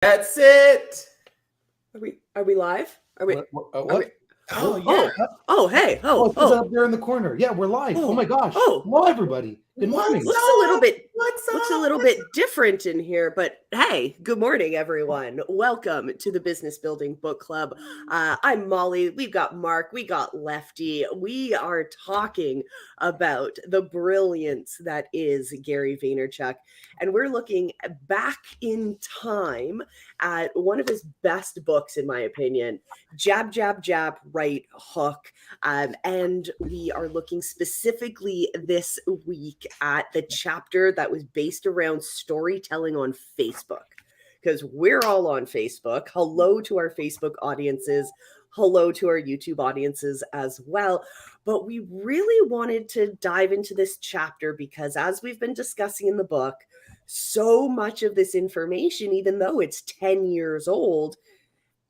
That's it. Are we live? Are we? Are we? What? Oh, Oh, yeah. Hey, oh, it says up there in the corner. Yeah, we're live. Oh my gosh. oh. Hello, everybody. Good morning. What's Looks a little up? bit What's looks a up? little bit different in here, but hey, good morning, everyone. Welcome to the Business Building Book Club. I'm Molly. We've got Mark. We got Lefty. We are talking about the brilliance that is Gary Vaynerchuk, and we're looking back in time at one of his best books, in my opinion, Jab, Jab, Jab, Right Hook. And we are looking specifically this week at the chapter that was based around storytelling on Facebook, because we're all on Facebook. Hello to our Facebook audiences. Hello to our YouTube audiences as well. But we really wanted to dive into this chapter because, as we've been discussing in the book, so much of this information, even though it's 10 years old,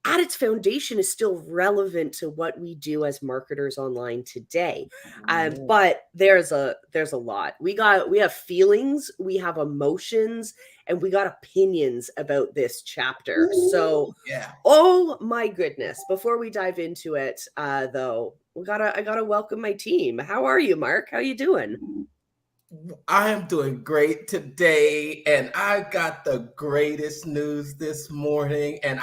at its foundation is still relevant to what we do as marketers online today. But there's a lot. We have feelings, we have emotions, and we got opinions about this chapter. So Yeah. oh my goodness. Before we dive into it, though, I gotta welcome my team. How are you, Mark? How you doing? I am doing great today, and I got the greatest news this morning, and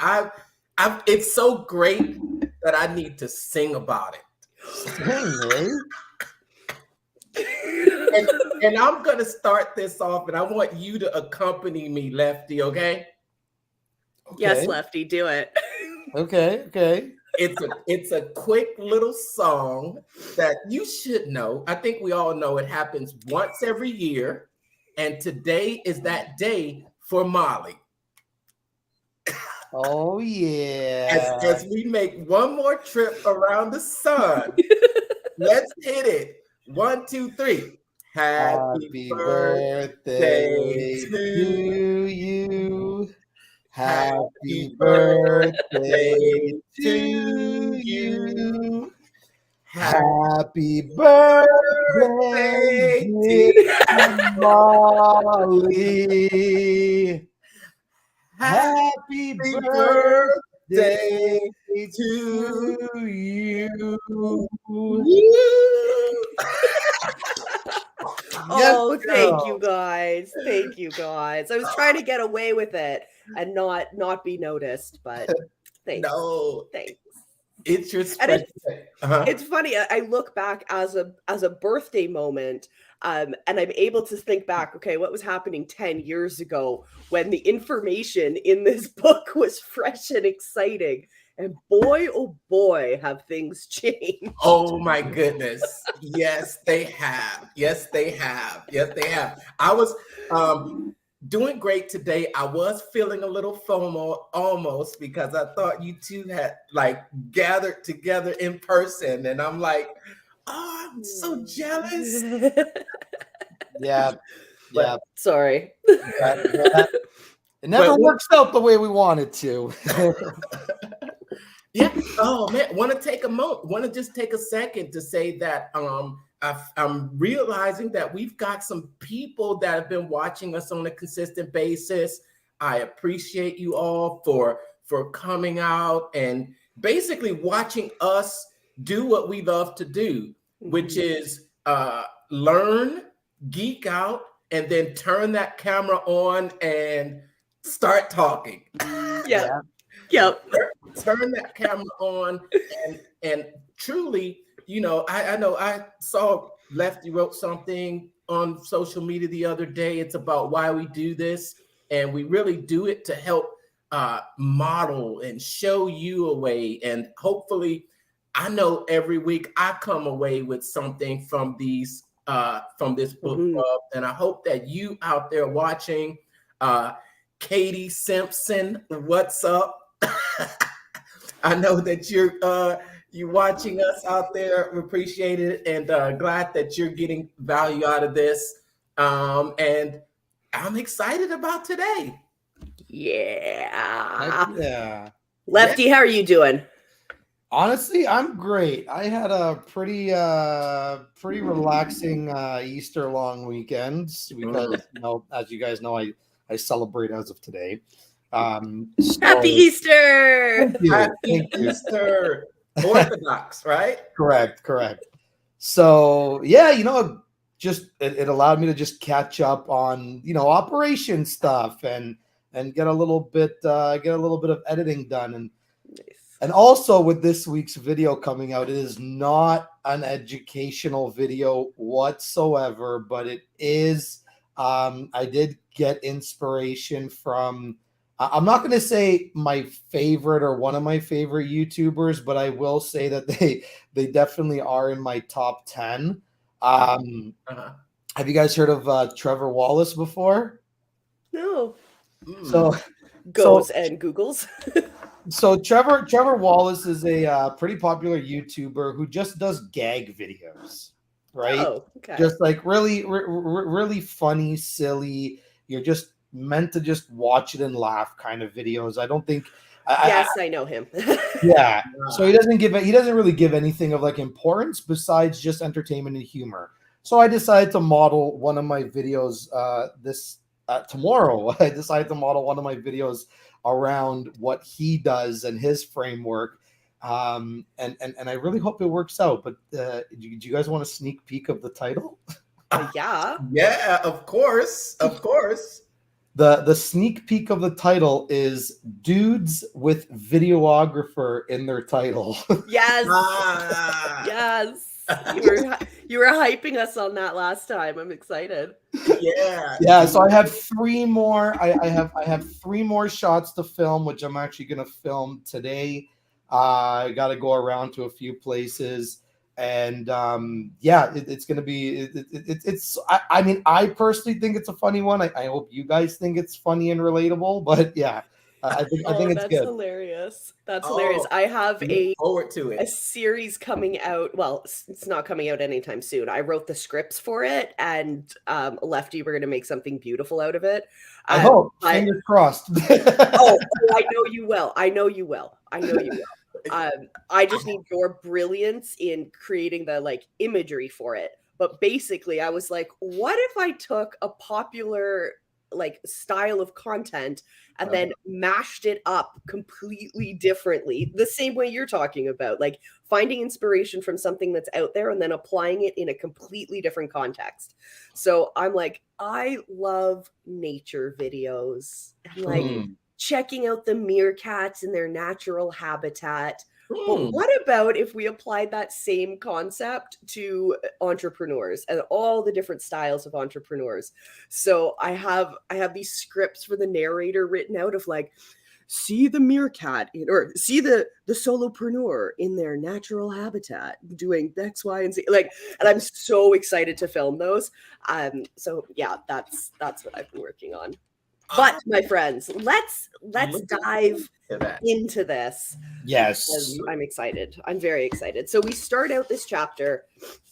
it's so great that I need to sing about it. And I'm gonna start this off, and I want you to accompany me, Lefty. Okay? Yes, Lefty, do it. Okay. It's a quick little song that you should know. I think we all know it happens once every year, and today is that day for Molly. Oh yeah. As we make one more trip around the sun, let's hit it. 1, 2, 3. Happy birthday to you. Happy birthday to you. Happy birthday, dear Molly. Happy birthday to you. Oh, thank you guys. Thank you guys. I was trying to get away with it and not be noticed, but thanks. No, Thanks. it's your And special. it's funny. I look back as a birthday moment, and I'm able to think back. Okay, what was happening 10 years ago when the information in this book was fresh and exciting? And boy, oh boy, have things changed. Oh my goodness. Yes, they have. Yes, they have. Yes, they have. I was doing great today. I was feeling a little FOMO almost because I thought you two had like gathered together in person. And I'm like, oh, I'm so jealous. Yeah. Sorry. It never works out the way we want it to. Yeah. Oh man, want to just take a second to say that I'm realizing that we've got some people that have been watching us on a consistent basis. I appreciate you all for coming out and basically watching us do what we love to do, which is learn, geek out, and then turn that camera on and start talking. Yeah. Yep. Turn that camera on and truly, I know I saw Lefty wrote something on social media the other day. It's about why we do this, and we really do it to help model and show you a way. And hopefully, I know every week I come away with something from this book club, and I hope that you out there watching, Katie Simpson, what's up? I know that you're watching us out there. We appreciate it, and glad that you're getting value out of this. And I'm excited about today. Yeah. Lefty, how are you doing? Honestly, I'm great. I had a pretty relaxing Easter long weekend because, as you guys know, I celebrate as of today. Happy Easter! Thank you. Happy Thank you. Easter. Orthodox, right? Correct. So yeah, it allowed me to just catch up on operation stuff and get a little bit of editing done. And also with this week's video coming out, it is not an educational video whatsoever, but it is. I did get inspiration from. I'm not going to say my favorite or one of my favorite YouTubers, but I will say that they definitely are in my top 10. Have you guys heard of Trevor Wallace before? No. So And Googles. So Trevor Wallace is a pretty popular YouTuber who just does gag videos, right? Oh, okay. Just like really funny, silly. You're just meant to just watch it and laugh kind of videos. I don't think. I know him. Yeah. So he doesn't really give anything of like importance besides just entertainment and humor. So I decided to model one of my videos tomorrow. I decided to model one of my videos around what he does and his framework. And I really hope it works out. But do you guys want a sneak peek of the title? Yeah. Yeah, of course. The sneak peek of the title is dudes with videographer in their title. Yes. Yes. You were hyping us on that last time. I'm excited. Yeah. So I have three more. I have three more shots to film, which I'm actually gonna film today. I got to go around to a few places, and it's gonna be. I mean, I personally think it's a funny one. I hope you guys think it's funny and relatable. But yeah, I think it's good. Hilarious. That's hilarious. I have forward to it. A series coming out. Well, it's not coming out anytime soon. I wrote the scripts for it, and Lefty, we're going to make something beautiful out of it. I hope. Fingers crossed. I know you will. I just need your brilliance in creating the imagery for it. But basically, I was like, what if I took a popular style of content and then mashed it up completely differently, the same way you're talking about, finding inspiration from something that's out there and then applying it in a completely different context. So I'm like, I love nature videos and checking out the meerkats in their natural habitat. But what about if we applied that same concept to entrepreneurs and all the different styles of entrepreneurs? So I have these scripts for the narrator written out of see the meerkat or see the solopreneur in their natural habitat doing X, Y, and Z. And I'm so excited to film those. So yeah, that's what I've been working on. But my friends, let's dive into this. Yes. I'm excited. I'm very excited. So we start out this chapter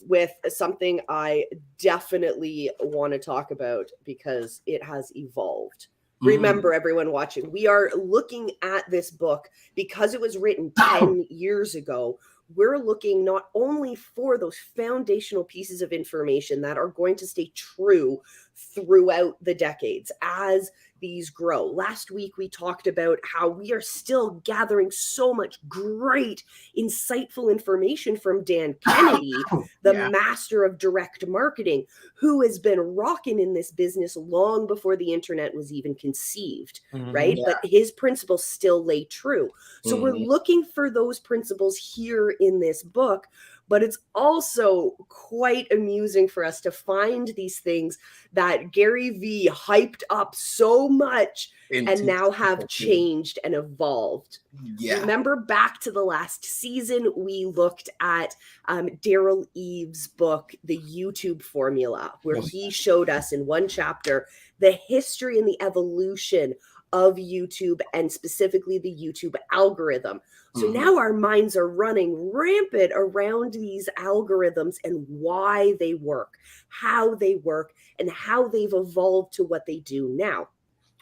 with something I definitely want to talk about because it has evolved. Remember, everyone watching, we are looking at this book because it was written 10 years ago. We're looking not only for those foundational pieces of information that are going to stay true throughout the decades as these grow. Last week, we talked about how we are still gathering so much great, insightful information from Dan Kennedy, the master of direct marketing, who has been rocking in this business long before the internet was even conceived, right? But his principles still lay true. So we're looking for those principles here in this book. But it's also quite amusing for us to find these things that Gary Vee hyped up so much and now have changed and evolved. Remember back to the last season, we looked at Daryl Eves' book, The YouTube Formula, where he showed us in one chapter the history and the evolution of YouTube and specifically the YouTube algorithm. So now our minds are running rampant around these algorithms and why they work, how they work, and how they've evolved to what they do now.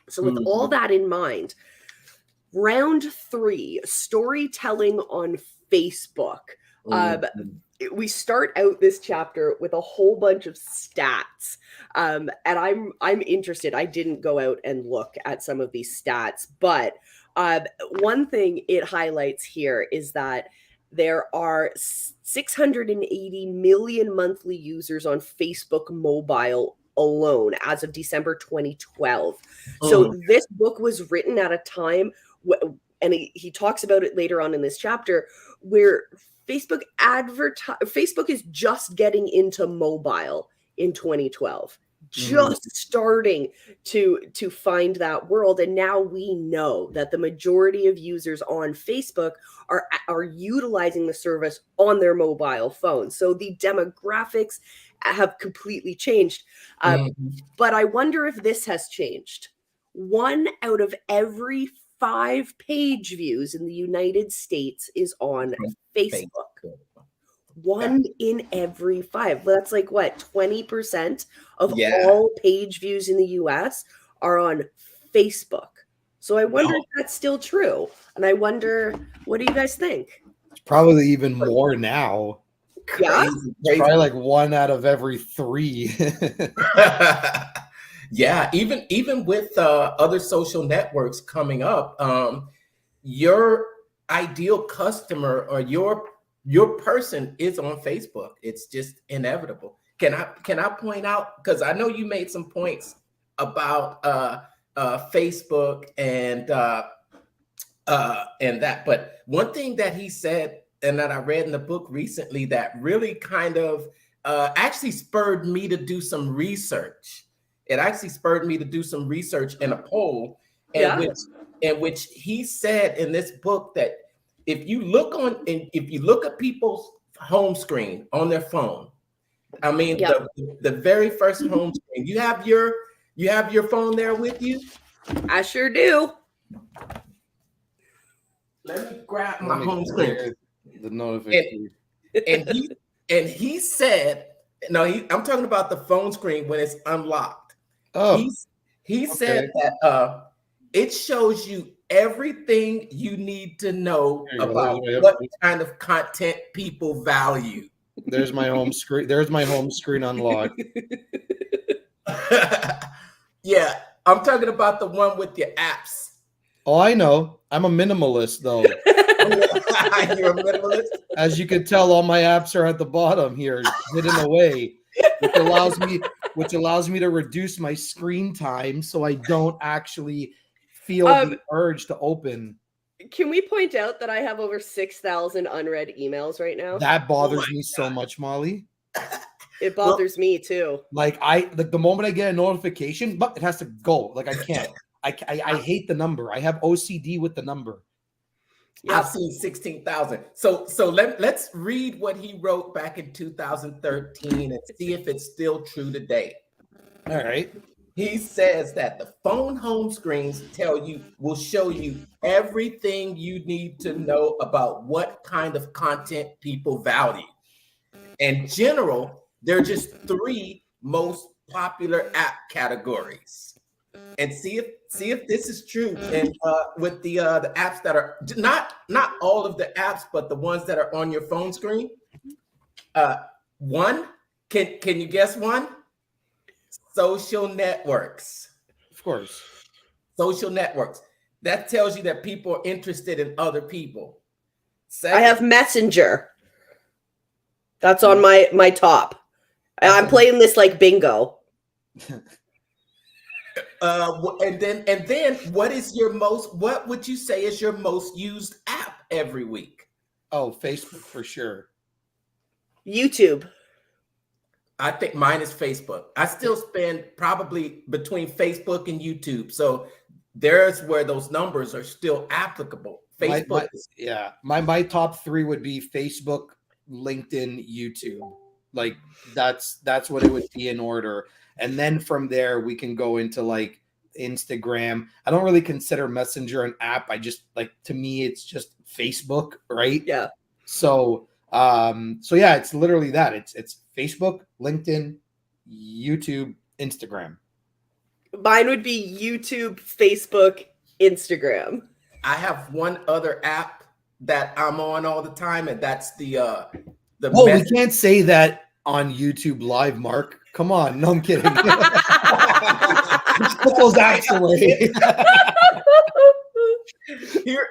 So with all that in mind, round 3, storytelling on Facebook. we start out this chapter with a whole bunch of stats, and I'm interested. I didn't go out and look at some of these stats, but one thing it highlights here is that there are 680 million monthly users on Facebook mobile alone as of December 2012. So this book was written at a time, and he talks about it later on in this chapter, where Facebook is just getting into mobile in 2012, just starting to find that world. And now we know that the majority of users on Facebook are utilizing the service on their mobile phone. So the demographics have completely changed. But I wonder if this has changed. 1 out of every 5 page views in the United States is on Facebook. 1 in every 5. That's like what, 20% of all page views in the US are on Facebook. So I wonder if that's still true. And I wonder, what do you guys think? It's probably even more now. Yeah, it's probably like 1 out of every 3. Yeah, even with other social networks coming up, your ideal customer or your person is on Facebook. It's just inevitable. Can I point out, because I know you made some points about Facebook and that, but one thing that he said and that I read in the book recently that really kind of actually spurred me to do some research. It actually spurred me to do some research in a poll, in which he said in this book that if you look at people's home screen on their phone, I mean, the very first home screen, you have your phone there with you? I sure do. Let me grab my home screen. The notification. And he said, no, I'm talking about the phone screen when it's unlocked. Oh, he said that it shows you everything you need to know about what kind of content people value. There's my home screen. There's my home screen unlocked. Yeah, I'm talking about the one with your apps. Oh, I know. I'm a minimalist, though. You're a minimalist? As you can tell, all my apps are at the bottom here, hidden away, which allows me to reduce my screen time so I don't actually feel the urge to open. Can we point out that I have over 6,000 unread emails right now? That bothers me so much, Molly. It bothers me too. Like the moment I get a notification, but it has to go. Like I can't. I hate the number. I have OCD with the number. Yep. I've seen 16,000. So let's read what he wrote back in 2013 and see if it's still true today. All right. He says that the phone home screens will show you everything you need to know about what kind of content people value. In general, there are just 3 most popular app categories. And see if this is true. And with the apps that are not all of the apps, but the ones that are on your phone screen. One, can you guess one? Social networks. Of course. Social networks. That tells you that people are interested in other people. Second, I have Messenger. That's on my top. I'm playing this like bingo. And then what would you say is your most used app every week? Oh, Facebook for sure. YouTube. I think mine is Facebook. I still spend probably between Facebook and YouTube. So there's where those numbers are still applicable. Facebook. My top 3 would be Facebook, LinkedIn, YouTube. Like that's what it would be in order. And then from there, we can go into like Instagram. I don't really consider Messenger an app. I just to me, it's just Facebook, right? Yeah. So yeah, it's literally that. It's Facebook, LinkedIn, YouTube, Instagram. Mine would be YouTube, Facebook, Instagram. I have one other app that I'm on all the time, and that's the Well, we can't say that on YouTube Live, Mark. Come on. No, I'm kidding. Put those apps away.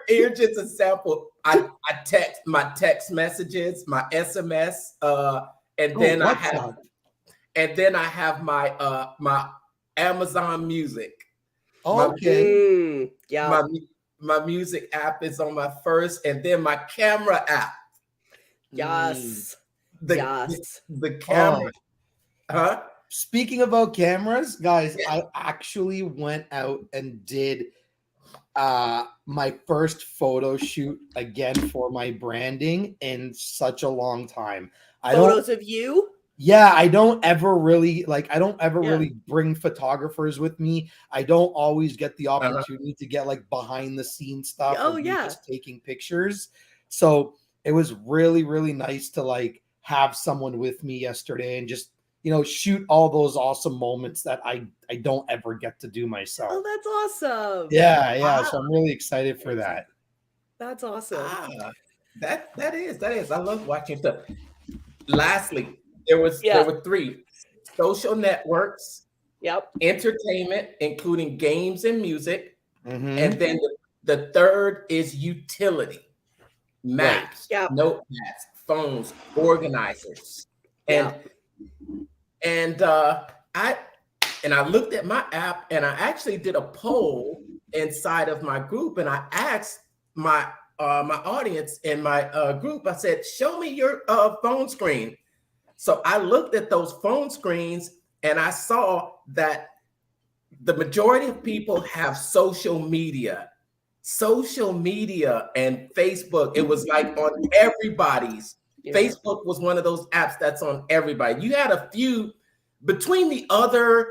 Here's just a sample. I text my text messages, my SMS, and then I have my Amazon Music. Okay. My music app is on my first, and then my camera app. Yes. The camera. Huh? Speaking about cameras, guys, I actually went out and did my first photo shoot again for my branding in such a long time. Photos of you? Yeah, I don't ever really really bring photographers with me. I don't always get the opportunity to get like behind the scenes stuff or just taking pictures. So it was really, really nice to like have someone with me yesterday and just, shoot all those awesome moments that I don't ever get to do myself. Oh, that's awesome. Yeah. Wow. So I'm really excited for that. That's awesome. That is. I love watching stuff. Lastly, there were 3: social networks, entertainment, including games and music, and then the third is utility, maps, notepads, phones, organizers, and I looked at my app and I actually did a poll inside of my group, and I asked my audience in my group. I said, "Show me your phone screen." So I looked at those phone screens and I saw that the majority of people have social media and Facebook. It was like on everybody's. Facebook was one of those apps that's on everybody. You had a few between the other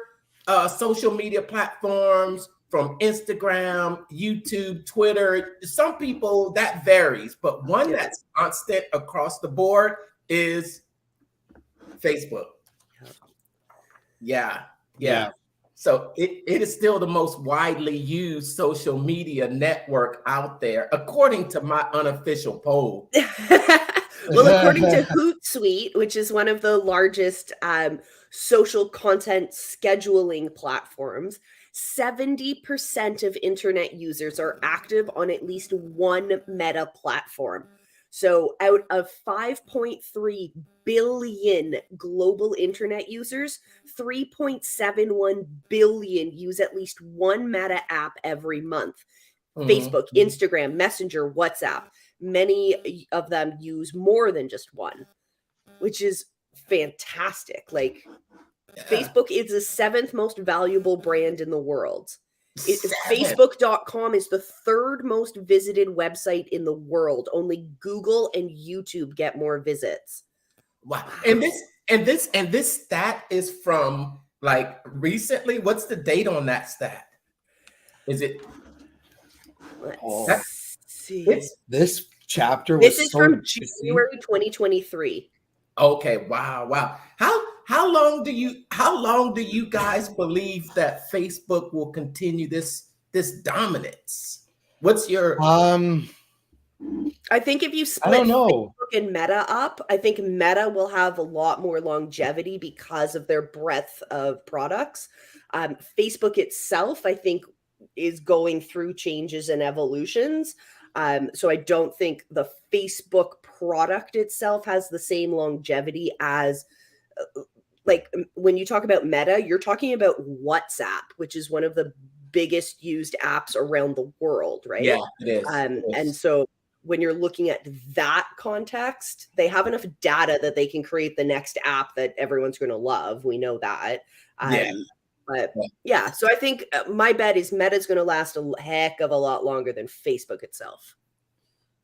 social media platforms from Instagram, YouTube, Twitter. Some people that varies, but one that's constant across the board is Facebook. Yeah. So it is still the most widely used social media network out there, according to my unofficial poll. Well, according to Hootsuite, which is one of the largest social content scheduling platforms, 70% of internet users are active on at least one Meta platform. So out of 5.3 billion global internet users, 3.71 billion use at least one Meta app every month. Facebook, Instagram, Messenger, WhatsApp. Many of them use more than just one, which is fantastic. Like, Facebook is the 7th most valuable brand in the world. Facebook.com is the 3rd most visited website in the world. Only Google and YouTube get more visits. Wow. And this stat is from like recently. What's the date on that stat? Is it? Let's see. This chapter was from January 2023. Okay. Wow. How long do you guys believe that Facebook will continue this dominance? What's your I think if you split Facebook and Meta up, I think Meta will have a lot more longevity because of their breadth of products. Facebook itself, I think, is going through changes and evolutions. So I don't think the Facebook product itself has the same longevity as like when you talk about Meta, you're talking about WhatsApp, which is one of the biggest used apps around the world, right? Yeah, it is. And so when you're looking at that context, they have enough data that they can create the next app that everyone's going to love. We know that. So I think my bet is Meta's going to last a heck of a lot longer than Facebook itself.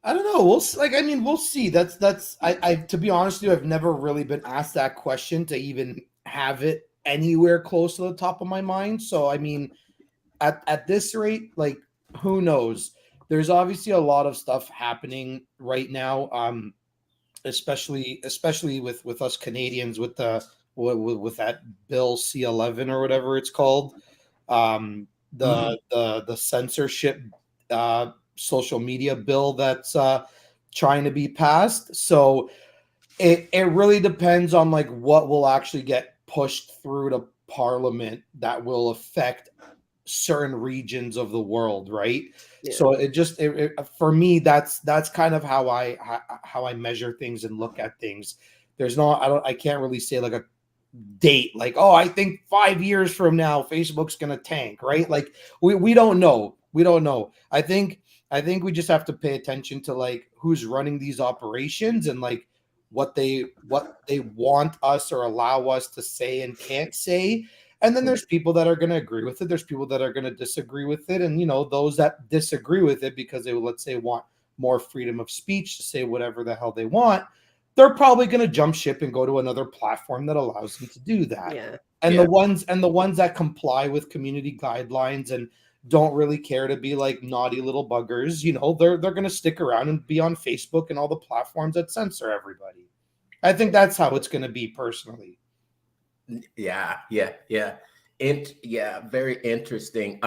I don't know. We'll see. I to be honest with you, I've never really been asked that question to even have it anywhere close to the top of my mind. So I mean, at this rate, like, who knows? There's obviously a lot of stuff happening right now, especially with us Canadians with that Bill C-11 or whatever it's called, the censorship social media bill that's trying to be passed. So It really depends on like what will actually get pushed through to Parliament that will affect certain regions of the world, right? Yeah. So for me, that's kind of how I measure things and look at things. There's not I can't really say like a date like, oh, I think 5 years from now Facebook's gonna tank, right? Like we don't know. I think we just have to pay attention to like who's running these operations and like what they want us or allow us to say and can't say. And then there's people that are going to agree with it. There's people that are going to disagree with it. And, those that disagree with it because they, let's say, want more freedom of speech to say whatever the hell they want, they're probably going to jump ship and go to another platform that allows them to do that. Yeah. And the ones that comply with community guidelines and don't really care to be like naughty little buggers, they're going to stick around and be on Facebook and all the platforms that censor everybody. I think that's how it's going to be personally. Yeah. Very interesting.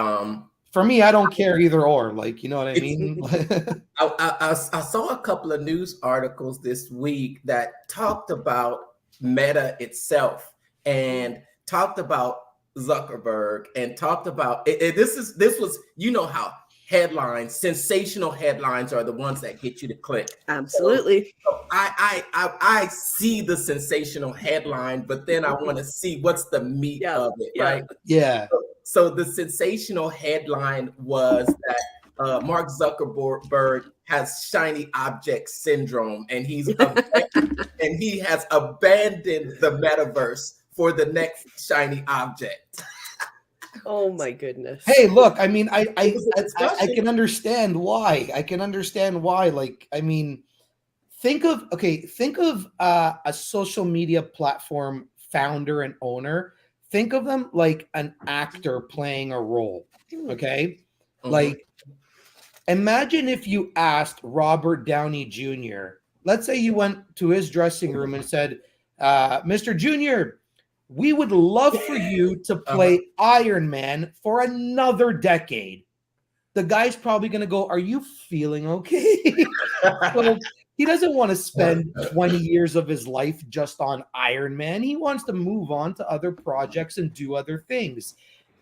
For me, I don't care either or. Like, you know what I mean? I saw a couple of news articles this week that talked about Meta itself and talked about Zuckerberg and talked about this was how headlines, sensational headlines are the ones that get you to click. Absolutely. So I see the sensational headline, but then I want to see what's the meat of it, right? Yeah. So the sensational headline was that Mark Zuckerberg has shiny object syndrome, and he has abandoned the metaverse for the next shiny object. Oh my goodness. Hey, look, I mean, I can understand why. Like, I mean, think of a social media platform founder and owner. Think of them like an actor playing a role. Okay. Mm-hmm. Like, imagine if you asked Robert Downey Jr., let's say you went to his dressing room and said, Mr. Jr., we would love for you to play Iron Man for another decade. The guy's probably going to go, are you feeling okay? So he doesn't want to spend 20 years of his life just on Iron Man. He wants to move on to other projects and do other things.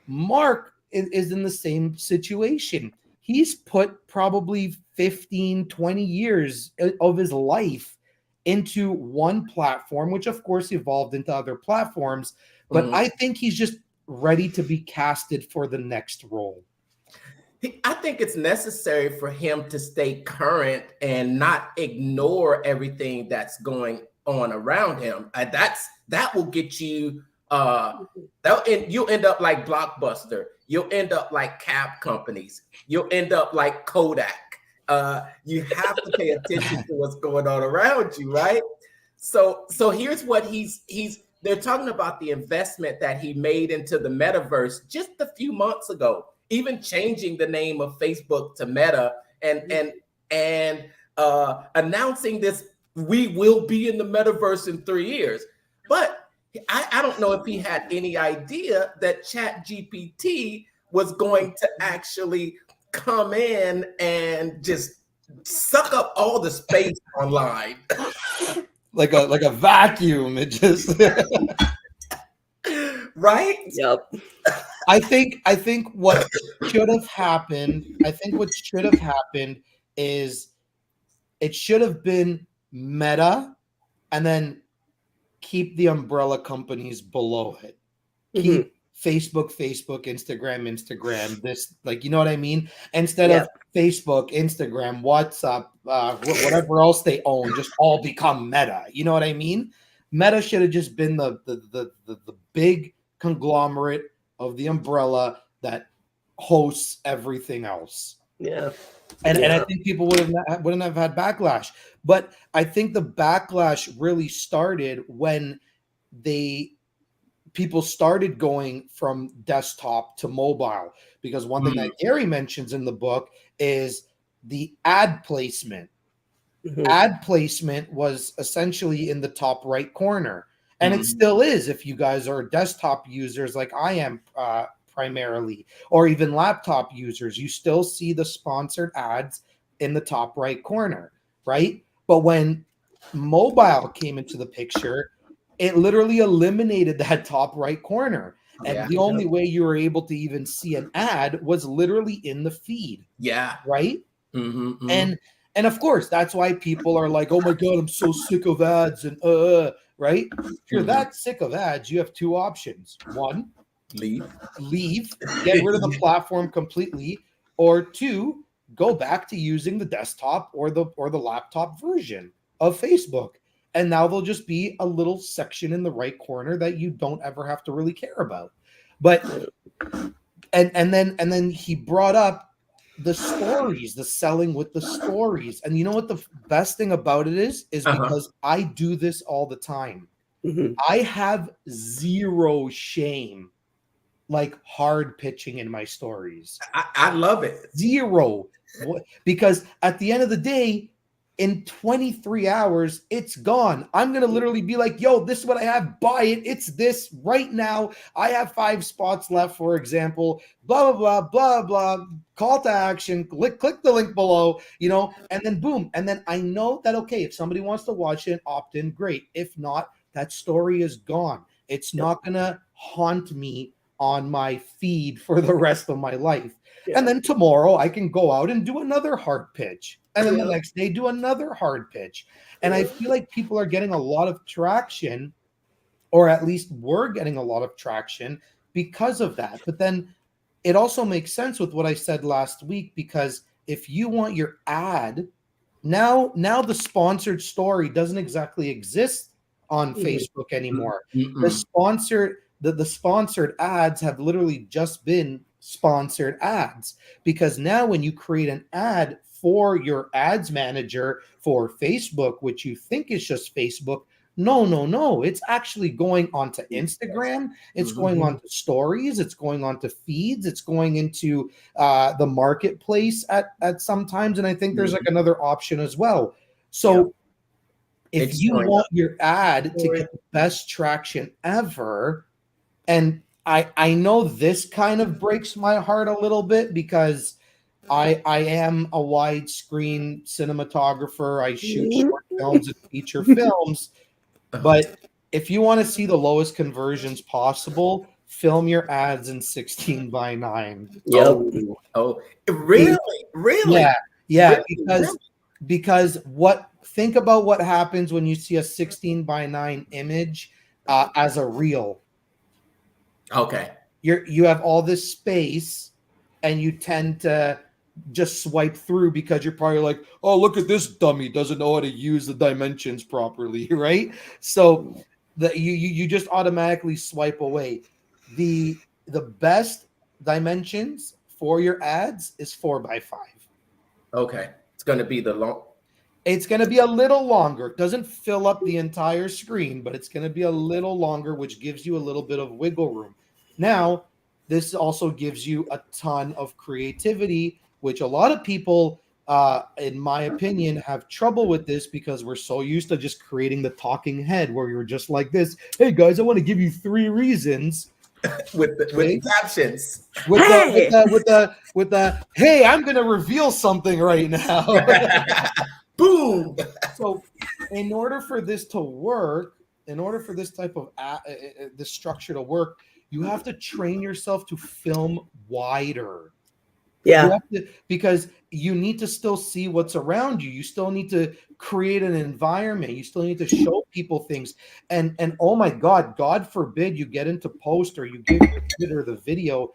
Mark is in the same situation. He's put probably 15, 20 years of his life into one platform, which of course evolved into other platforms. But I think he's just ready to be casted for the next role. I think it's necessary for him to stay current and not ignore everything that's going on around him. That will get you. You'll end up like Blockbuster. You'll end up like cab companies. You'll end up like Kodak. You have to pay attention to what's going on around you, right? So here's what they're talking about the investment that he made into the metaverse just a few months ago, even changing the name of Facebook to Meta and announcing this, we will be in the metaverse in 3 years. But I don't know if he had any idea that ChatGPT was going to actually come in and just suck up all the space online. like a vacuum. It just right? Yep. I think what should have happened, is it should have been Meta and then keep the umbrella companies below it. Keep Facebook, Instagram, this, like, you know what I mean? Instead of Facebook, Instagram, WhatsApp, whatever else they own, just all become Meta. You know what I mean? Meta should have just been the big conglomerate of the umbrella that hosts everything else. Yeah. And I think people wouldn't have had backlash. But I think the backlash really started when people started going from desktop to mobile, because one thing that Gary mentions in the book is the ad placement. Ad placement was essentially in the top right corner, and it still is if you guys are desktop users like I am primarily, or even laptop users. You still see the sponsored ads in the top right corner, right? But when mobile came into the picture, it literally eliminated that top right corner. And Yeah. the only way you were able to even see an ad was literally in the feed, Yeah. right? Mm-hmm. And of course, that's why people are like, oh my God, I'm so sick of ads. And right? If you're that sick of ads, you have two options. One, leave, get rid of the platform completely, or two, go back to using the desktop or the laptop version of Facebook. And now there'll just be a little section in the right corner that you don't ever have to really care about. But and then he brought up the stories, the selling with the stories. And you know what the best thing about it is because I do this all the time. Mhm. I have zero shame like hard pitching in my stories. I love it. Zero. Because at the end of the day, in 23 hours, it's gone. I'm going to literally be like, yo, this is what I have. Buy it. It's this right now. I have 5 spots left, for example. Blah, blah, blah, blah, blah. Call to action. Click the link below, and then boom. And then I know that, okay, if somebody wants to watch it, opt in, great. If not, that story is gone. It's not going to haunt me on my feed for the rest of my life. Yeah. And then tomorrow I can go out and do another hard pitch. And then Yeah. the next day do another hard pitch. And I feel like people are getting a lot of traction, or at least we're getting a lot of traction because of that. But then it also makes sense with what I said last week, because if you want your ad, now the sponsored story doesn't exactly exist on Facebook anymore. The sponsored ads have literally just been sponsored ads, because now when you create an ad for your ads manager for Facebook, which you think is just Facebook, no, it's actually going onto Instagram, it's going onto stories, it's going onto feeds, it's going into the marketplace at sometimes, and I think there's like another option as well. So if you want your ad to get the best traction ever, and I know this kind of breaks my heart a little bit, because I am a widescreen cinematographer. I shoot short films and feature films. But if you want to see the lowest conversions possible, film your ads in 16:9. Yep. Oh, really? Yeah. Really? Because think about what happens when you see a 16:9 image as a reel. Okay. You have all this space, and you tend to just swipe through because you're probably like, oh, look at this dummy, doesn't know how to use the dimensions properly, right? So you just automatically swipe away. The best dimensions for your ads is 4:5. Okay. It's going to be the long. It's going to be a little longer. It doesn't fill up the entire screen, but it's going to be a little longer, which gives you a little bit of wiggle room. Now, this also gives you a ton of creativity, which a lot of people, in my opinion, have trouble with this, because we're so used to just creating the talking head where you're just like this. Hey guys, I want to give you 3 reasons. with captions. With the hey, I'm going to reveal something right now. Boom. So in order for this to work, in order for this type of this structure to work, you have to train yourself to film wider. Yeah. Because you need to still see what's around you. You still need to create an environment. You still need to show people things. And oh my God forbid you get into post, or you give your editor the video,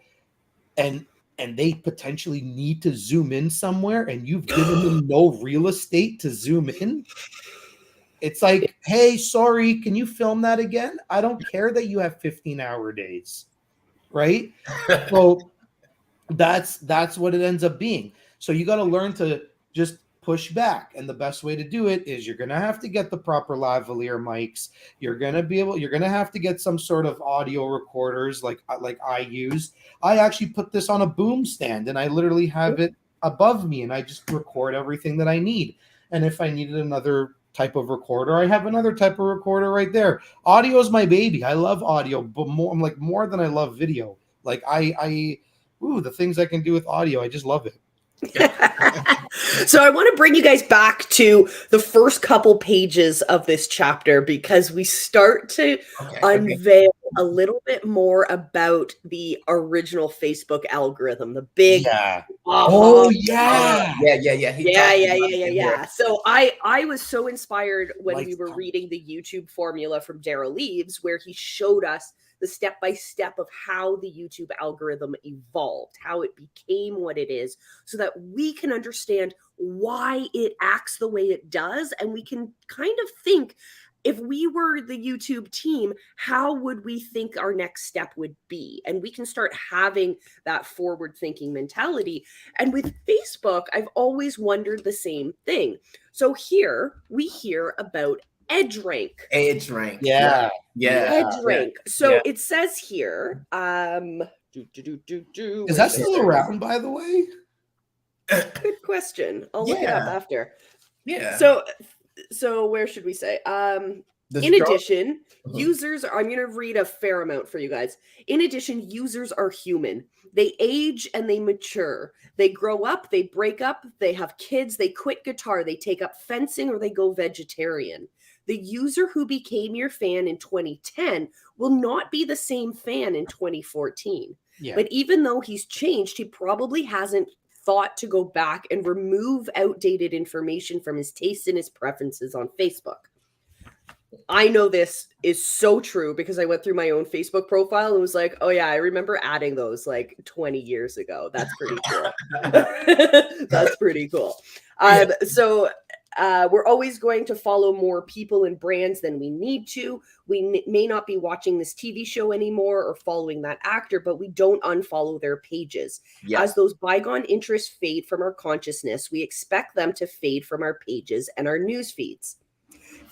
and they potentially need to zoom in somewhere, and you've given them no real estate to zoom in. It's like, hey, sorry, can you film that again? I don't care that you have 15-hour days, right? So that's what it ends up being. So you got to learn to just push back, and the best way to do it is you're going to have to get the proper lavalier mics. You're going to have to get some sort of audio recorders like I use. I actually put this on a boom stand, and I literally have it above me, and I just record everything that I need. And if I needed another type of recorder, I have another type of recorder right there. Audio is my baby. I love audio, but more than I love video. Like the things I can do with audio, I just love it. So I want to bring you guys back to the first couple pages of this chapter because we start to unveil a little bit more about the original Facebook algorithm, the big Yeah. Yeah. So I was so inspired when we were Lifetime. reading the YouTube formula from Daryl Leaves, where he showed us the step-by-step of how the YouTube algorithm evolved, how it became what it is, so that we can understand why it acts the way it does. And we can kind of think, if we were the YouTube team, how would we think our next step would be? And we can start having that forward-thinking mentality. And with Facebook, I've always wondered the same thing. So here we hear about EdgeRank. EdgeRank. Yeah. EdgeRank. So it says here, is that still around, by the way? Good question. I'll look it up after. Yeah. So where should we say? In addition, users are, I'm going to read a fair amount for you guys. In addition, users are human. They age and they mature. They grow up, they break up, they have kids, they quit guitar, they take up fencing, or they go vegetarian. The user who became your fan in 2010 will not be the same fan in 2014. Yeah. But even though he's changed, he probably hasn't thought to go back and remove outdated information from his tastes and his preferences on Facebook. I know this is so true because I went through my own Facebook profile and was like, oh yeah, I remember adding those like 20 years ago. That's pretty cool. That's pretty cool. So we're always going to follow more people and brands than we need to. We may not be watching this TV show anymore or following that actor, but we don't unfollow their pages. Yeah. As those bygone interests fade from our consciousness, we expect them to fade from our pages and our news feeds.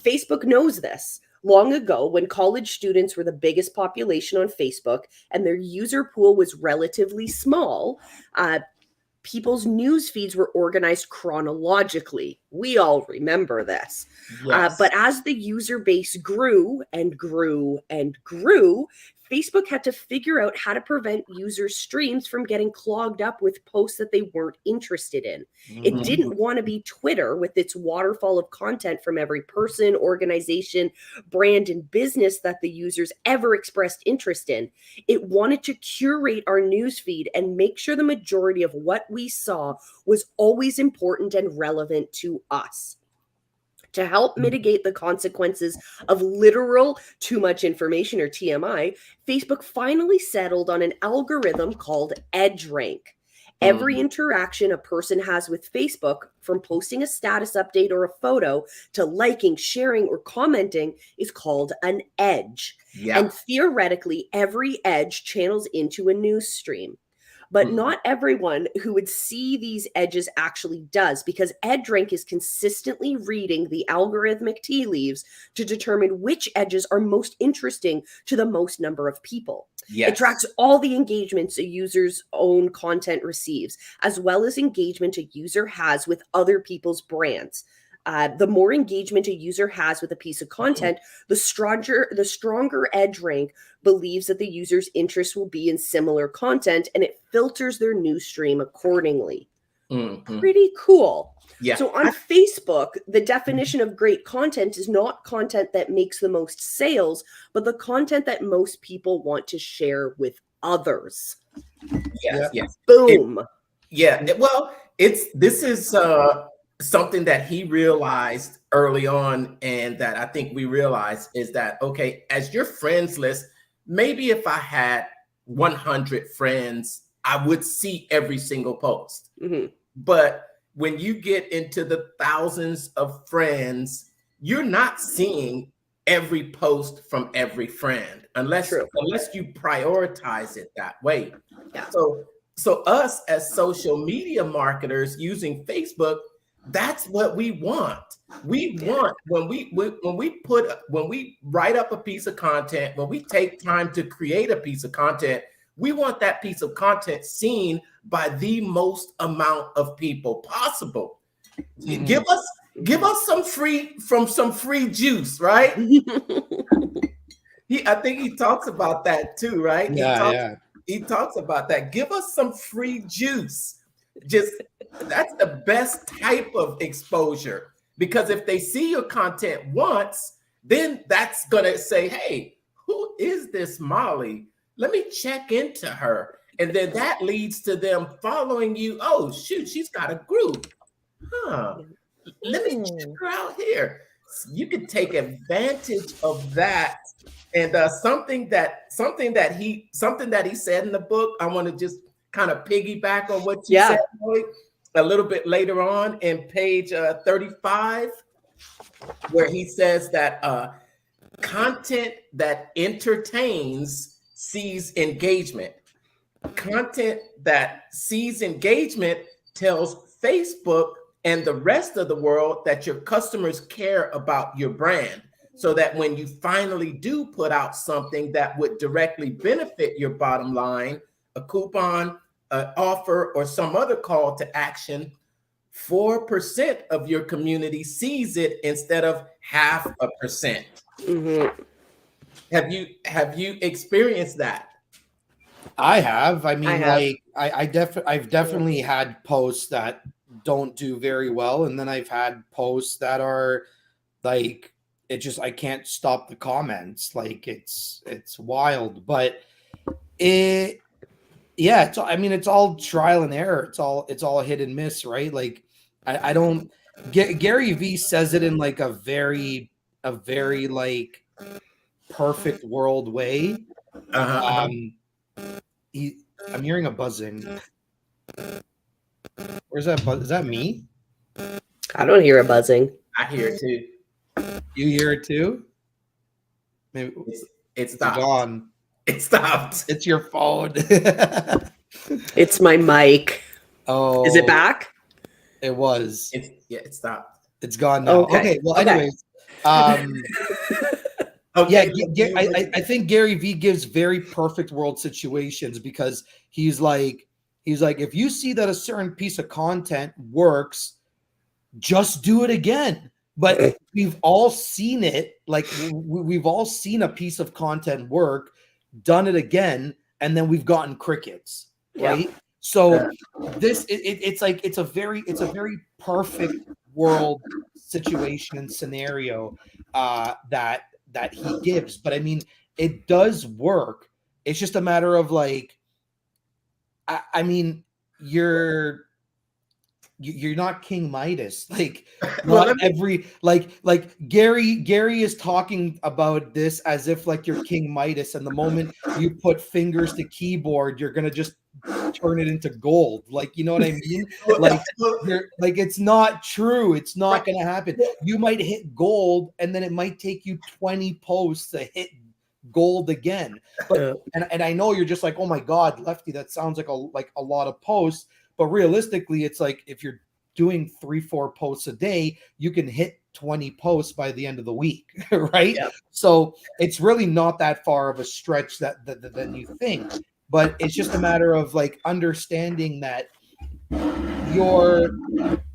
Facebook knows this. Long ago, when college students were the biggest population on Facebook and their user pool was relatively small, people's news feeds were organized chronologically. We all remember this. Yes. But as the user base grew and grew and grew, Facebook had to figure out how to prevent user streams from getting clogged up with posts that they weren't interested in. Mm-hmm. It didn't want to be Twitter with its waterfall of content from every person, organization, brand, and business that the users ever expressed interest in. It wanted to curate our newsfeed and make sure the majority of what we saw was always important and relevant to us. To help mitigate the consequences of literal too much information, or TMI, Facebook finally settled on an algorithm called EdgeRank. Every interaction a person has with Facebook, from posting a status update or a photo to liking, sharing, or commenting, is called an edge. Yeah. And theoretically, every edge channels into a news stream. But not everyone who would see these edges actually does, because EdgeRank is consistently reading the algorithmic tea leaves to determine which edges are most interesting to the most number of people. Yes. It tracks all the engagements a user's own content receives, as well as engagement a user has with other people's brands. The more engagement a user has with a piece of content, the stronger EdgeRank believes that the user's interest will be in similar content, and it filters their news stream accordingly. Mm-hmm. Pretty cool. Yeah. So on Facebook, the definition of great content is not content that makes the most sales, but the content that most people want to share with others. Yes. Boom. This is something that he realized early on, and that I think we realized, is that, okay, as your friends list, maybe if I had 100 friends, I would see every single post. Mm-hmm. But when you get into the thousands of friends, you're not seeing every post from every friend unless you prioritize it that way. Yeah. So us as social media marketers using Facebook, that's what we want. We want, when we write up a piece of content, when we take time to create a piece of content, we want that piece of content seen by the most amount of people possible. Mm-hmm. Give us some free juice, right? I think he talks about that too, right? He talks about that. Give us some free juice. Just That's the best type of exposure, because if they see your content once, then that's gonna say, hey, who is this Molly? Let me check into her. And then that leads to them following you. Oh, shoot, she's got a group. Huh. Let me check her out here. You can take advantage of that. And something that he said in the book, I want to just kind of piggyback on what you said, Molly, a little bit later on in page 35, where he says that content that entertains sees engagement. Content that sees engagement tells Facebook and the rest of the world that your customers care about your brand, so that when you finally do put out something that would directly benefit your bottom line, a coupon, an offer, or some other call to action, 4% of your community sees it instead of 0.5%. Mm-hmm. Have you experienced that? I have. I mean, I have. like I've definitely had posts that don't do very well, and then I've had posts that are like, it just, I can't stop the comments. Like it's wild, but it's all trial and error. It's all hit and miss, right? Like I don't Gary V says it in like a very like perfect world way. I'm hearing a buzzing. Where's that buzz? Is that me? I don't hear a buzzing. I hear it too. You hear it too? Maybe it stopped. Gone. It stopped. It's your phone. It's my mic. Oh, is it back? It was. It stopped. It's gone now. Okay. Well, anyways, okay. Yeah, I think Gary V gives very perfect world situations, because he's like, if you see that a certain piece of content works, just do it again. But we've all seen it. Like we've all seen a piece of content work, done it again, and then we've gotten crickets, right? Yeah. So it's a very perfect world situation and scenario that he gives. But I mean, it does work. It's just a matter of like, I mean, you're not King Midas. Like not every like Gary is talking about this as if like you're King Midas, and the moment you put fingers to keyboard, you're gonna just turn it into gold. Like, you know what I mean? Like it's not true. It's not gonna happen. You might hit gold, and then it might take you 20 posts to hit gold again. But and I know you're just like, oh my God, Lefty, that sounds like a lot of posts. But realistically, it's like if you're doing 3-4 posts a day, you can hit 20 posts by the end of the week, right? Yeah. So it's really not that far of a stretch that you think. But it's just a matter of like understanding that you're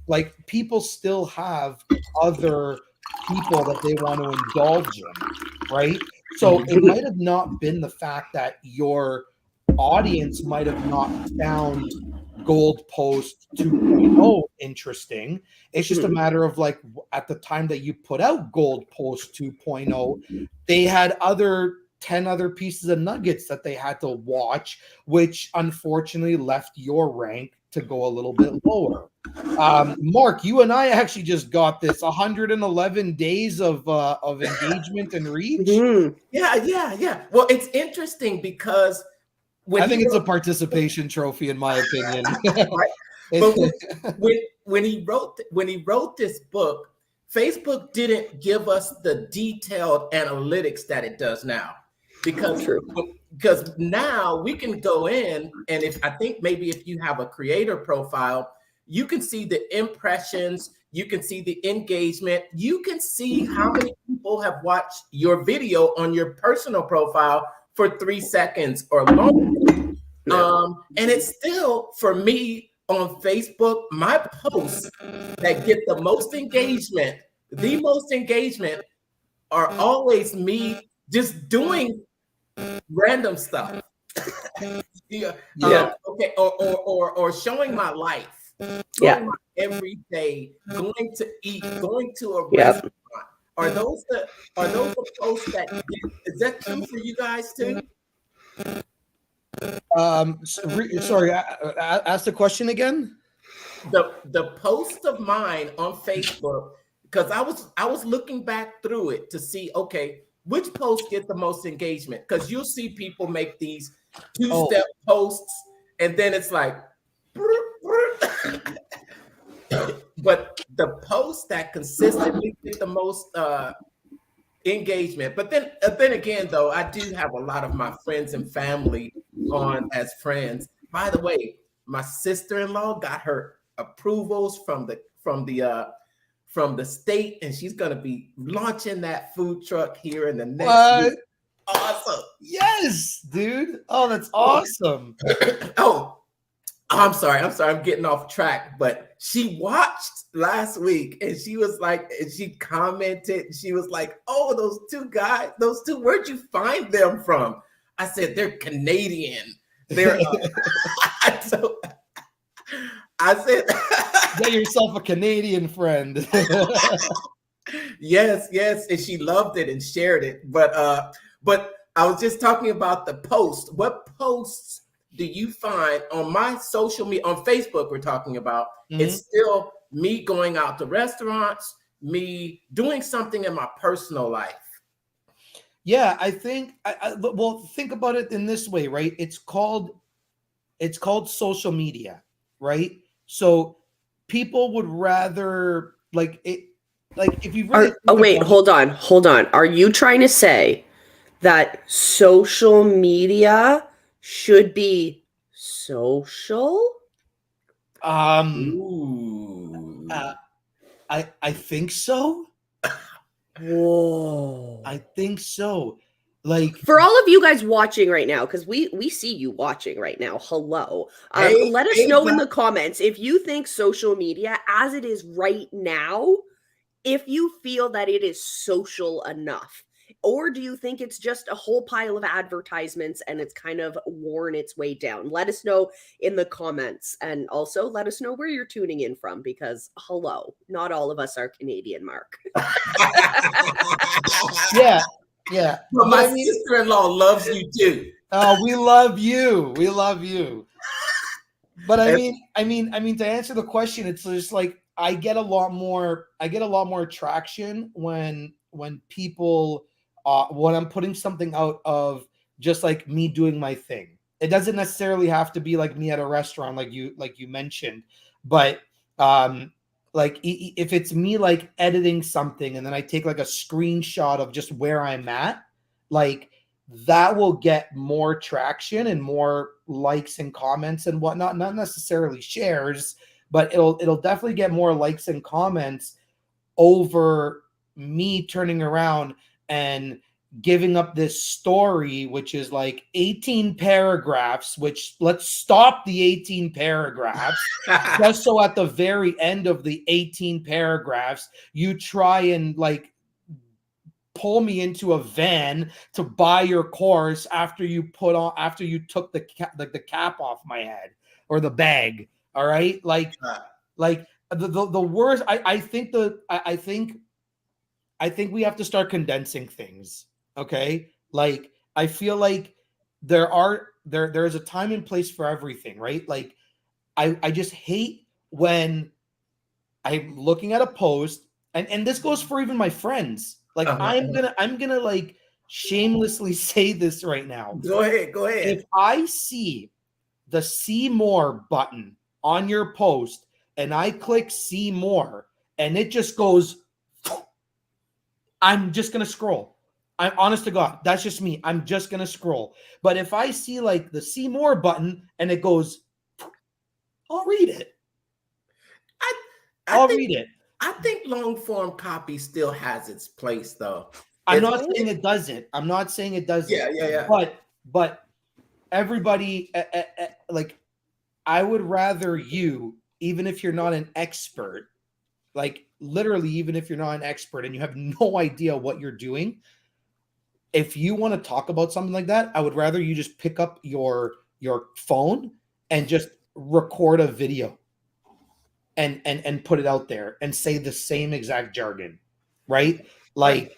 like, people still have other people that they want to indulge in, right? So it might have not been the fact that your audience might have not found Gold Post 2.0 interesting. It's just a matter of like, at the time that you put out Gold Post 2.0, they had 10 other pieces of nuggets that they had to watch, which unfortunately left your rank to go a little bit lower. Mark, you and I actually just got this 111 days of engagement and reach. Mm-hmm. Yeah. Well, it's interesting because I think it's a participation trophy, in my opinion. But when he wrote this book, Facebook didn't give us the detailed analytics that it does now, because now we can go in, and if you have a creator profile, you can see the impressions, you can see the engagement, you can see how many people have watched your video on your personal profile for 3 seconds or longer. And it's still, for me on Facebook, my posts that get the most engagement are always me just doing random stuff. Okay, or showing my life. Yeah. on every day, going to eat, going to a Yep. restaurant. Are those the posts that is that true for you guys too? Sorry, ask the question again. The post of mine on Facebook, because I was looking back through it to see, okay, which posts get the most engagement, because you'll see people make these two-step posts and then it's like but the posts that consistently get the most engagement. But then again, though, I do have a lot of my friends and family on as friends. By the way, my sister-in-law got her approvals from the state, and she's gonna be launching that food truck here in the next week. Awesome. Yes, dude. Oh, that's awesome. Oh, I'm sorry. I'm getting off track, but she watched last week and she was like, and she commented, and she was like, oh, those two guys, where'd you find them from? I said, they're Canadian. They're so I said, get yourself a Canadian friend. yes. And she loved it and shared it. But I was just talking about the post. What posts do you find on my social media, on Facebook we're talking about? It's still me going out to restaurants, me doing something in my personal life. Yeah, I think well, think about it in this way, right? It's called social media, right? So people would rather like it, like if you really wait, hold on. Are you trying to say that social media should be social? Ooh. I think so. Whoa. I think so. Like, for all of you guys watching right now, because we see you watching right now. Hello. Let us know in the comments if you think social media as it is right now, if you feel that it is social enough. Or do you think it's just a whole pile of advertisements and it's kind of worn its way down? Let us know in the comments. And also let us know where you're tuning in from, because hello, not all of us are Canadian, Mark. yeah. But my sister-in-law loves you too. Oh, we love you. We love you. But I mean, to answer the question, it's just like I get a lot more traction when people when I'm putting something out of just like me doing my thing. It doesn't necessarily have to be like me at a restaurant like you mentioned, but like if it's me like editing something and then I take like a screenshot of just where I'm at, like that will get more traction and more likes and comments and whatnot. Not necessarily shares, but it'll definitely get more likes and comments over me turning around and giving up this story, which is like 18 paragraphs, which let's stop the 18 paragraphs just so at the very end of the 18 paragraphs, you try and like pull me into a van to buy your course after you took the cap off my head or the bag. All right. Like the worst, I think we have to start condensing things. Okay. Like, I feel like there is a time and place for everything, right? Like I just hate when I'm looking at a post and this goes for even my friends. Like I'm gonna like shamelessly say this right now. Go ahead. If I see the see more button on your post and I click see more and it just goes, I'm just gonna scroll. I'm honest to God, that's just me. I'm just gonna scroll. But if I see like the see more button and it goes, I'll read it. I'll read it. I think long form copy still has its place, though. I'm not saying it doesn't. Yeah. But everybody, like, I would rather you, even if you're not an expert, like literally, even if you're not an expert and you have no idea what you're doing, if you want to talk about something like that, I would rather you just pick up your phone and just record a video and put it out there and say the same exact jargon, right? Like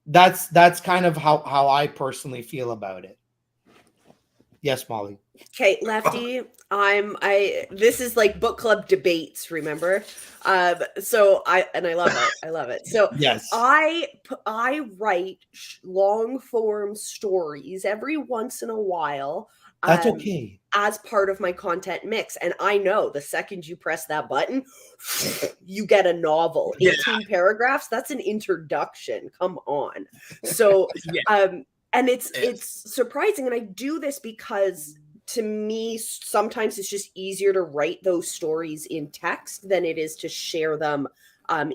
that's kind of how I personally feel about it. Yes, Molly. Okay, Lefty, this is like book club debates, remember? So I love it. I love it. So Yes. I write long form stories every once in a while. That's okay. As part of my content mix. And I know the second you press that button, you get a novel. 18 paragraphs, that's an introduction. Come on. So and it's surprising. And I do this because to me, sometimes it's just easier to write those stories in text than it is to share them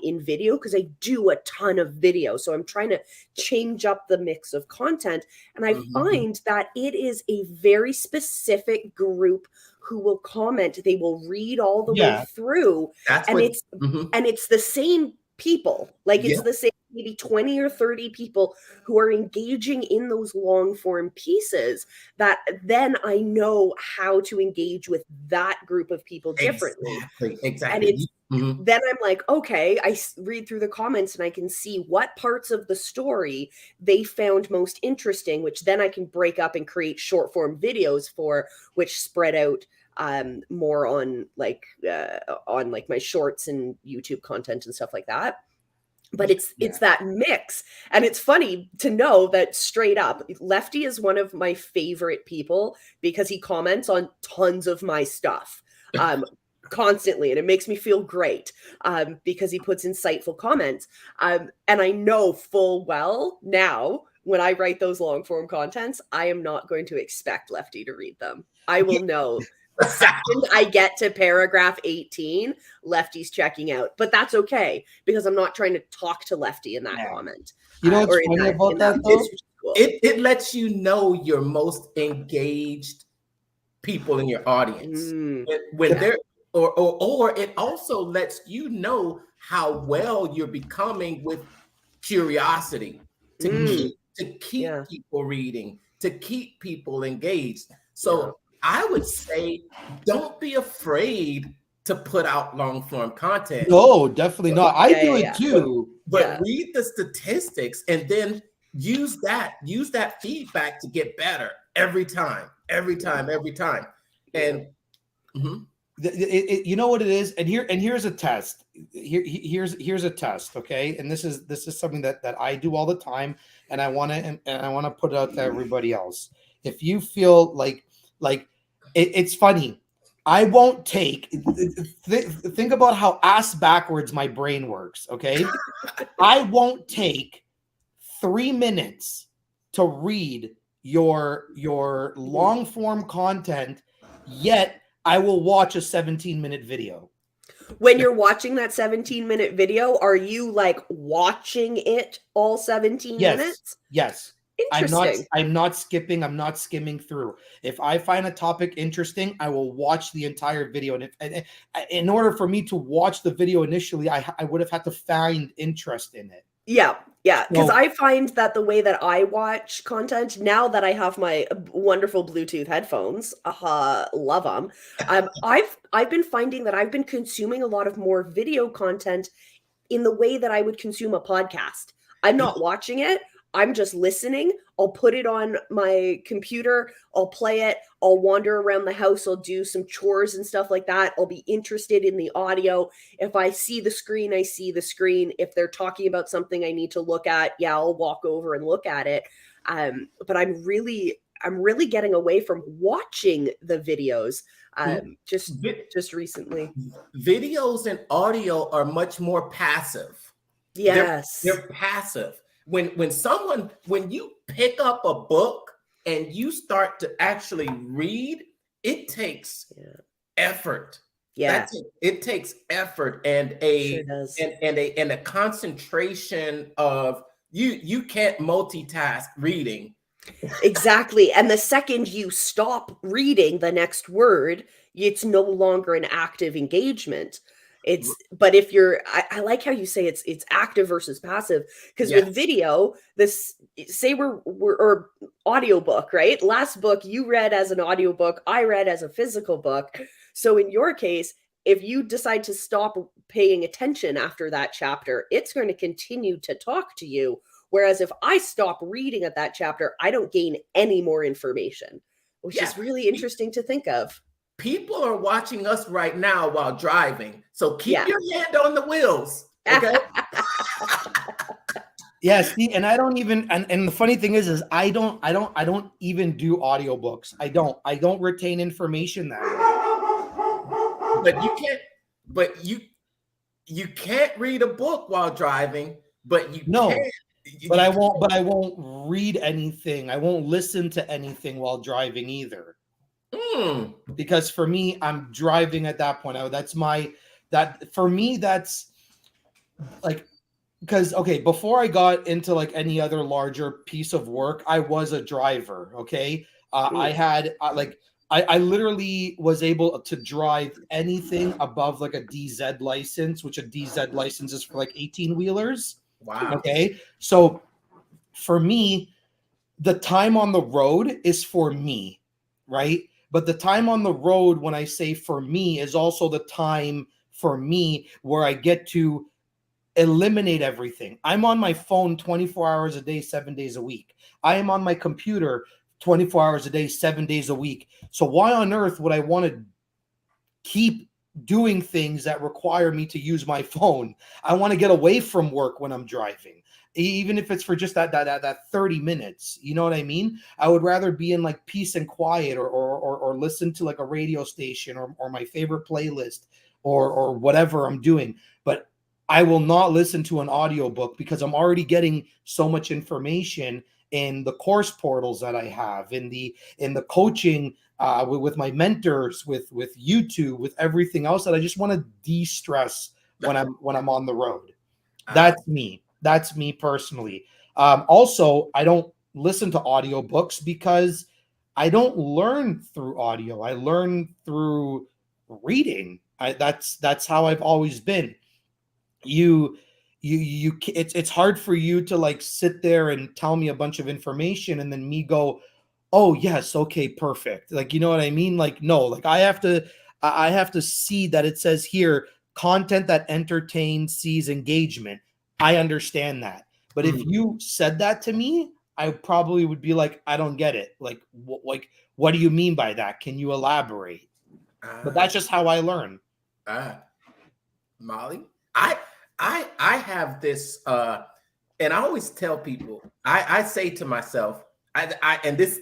in video, because I do a ton of video. So I'm trying to change up the mix of content. And I find that it is a very specific group who will comment. They will read all the way through. It's the same people. Like it's the same maybe 20 or 30 people who are engaging in those long form pieces, that then I know how to engage with that group of people differently. Exactly. And it's then I'm like, okay, I read through the comments and I can see what parts of the story they found most interesting, which then I can break up and create short form videos for, which spread out more on like my shorts and YouTube content and stuff like that. But it's that mix. And it's funny to know that straight up, Lefty is one of my favorite people because he comments on tons of my stuff constantly. And it makes me feel great because he puts insightful comments. And I know full well now when I write those long form contents, I am not going to expect Lefty to read them. I will know. The second I get to paragraph 18, Lefty's checking out. But that's okay, because I'm not trying to talk to Lefty in that comment. You know what's funny about that, though? Cool. It lets you know your most engaged people in your audience. When they're or it also lets you know how well you're becoming with curiosity to keep people reading, to keep people engaged. So I would say, don't be afraid to put out long form content. No, definitely not. I do it too. But read the statistics and then use that feedback to get better every time. And you know what it is, and here's a test. Here's a test, okay? And this is something that I do all the time, and I want to put it out to everybody else. If you feel like it's funny, I won't take. Think about how ass backwards my brain works, okay? I won't take 3 minutes to read your long form content, yet I will watch a 17-minute video. When you're watching that 17-minute video, are you like watching it all 17 minutes? Yes. Interesting. I'm not skipping. I'm not skimming through. If I find a topic interesting, I will watch the entire video. And in order for me to watch the video initially, I would have had to find interest in it. Yeah. Because I find that the way that I watch content, now that I have my wonderful Bluetooth headphones, love them. I've been finding that I've been consuming a lot of more video content in the way that I would consume a podcast. I'm not watching it. I'm just listening. I'll put it on my computer. I'll play it. I'll wander around the house. I'll do some chores and stuff like that. I'll be interested in the audio. If I see the screen, I see the screen. If they're talking about something I need to look at, I'll walk over and look at it. But I'm really getting away from watching the videos just recently. Videos and audio are much more passive. Yes. They're passive. When you pick up a book and you start to actually read, it takes effort. It takes effort and a concentration of you can't multitask reading. Exactly. And the second you stop reading the next word, it's no longer an active engagement. But if you're, I like how you say it's active versus passive, because with video, say we're or audiobook, right? Last book you read as an audiobook, I read as a physical book. So in your case, if you decide to stop paying attention after that chapter, it's going to continue to talk to you. Whereas if I stop reading at that chapter, I don't gain any more information, which is really interesting to think of. People are watching us right now while driving. So keep your hand on the wheels. Okay. Yeah, see, and I don't even, and the funny thing is I don't even do audiobooks. I don't retain information that way. But you can't read a book while driving, but you can. But I won't read anything. I won't listen to anything while driving either. Because for me, I'm driving at that point. For me, that's like, because okay, before I got into like any other larger piece of work, I was a driver. Okay, I had I literally was able to drive anything above like a DZ license, which a DZ license is for like 18-wheelers. Wow. Okay, so for me, the time on the road is for me, right? But the time on the road, when I say for me, is also the time for me where I get to eliminate everything. I'm on my phone 24 hours a day, 7 days a week. I am on my computer 24 hours a day, 7 days a week. So why on earth would I want to keep doing things that require me to use my phone? I want to get away from work when I'm driving, even if it's for just that 30 minutes. You know what I mean? I would rather be in like peace and quiet, or listen to like a radio station, or my favorite playlist, or whatever I'm doing. But I will not listen to an audiobook because I'm already getting so much information in the course portals that I have, in the coaching, with my mentors, with YouTube, with everything else, that I just want to de-stress when I'm on the road. That's me. That's me personally. Also, I don't listen to audiobooks because I don't learn through audio. I learn through reading. That's how I've always been. It's hard for you to like sit there and tell me a bunch of information and then me go, oh yes, okay, perfect. Like, you know what I mean? Like, no, like I have to see that it says here, content that entertains, sees engagement. I understand that. But if you said that to me, I probably would be like, I don't get it. Like, what do you mean by that? Can you elaborate? But that's just how I learn. Molly, I have this, and I always tell people, I say to myself,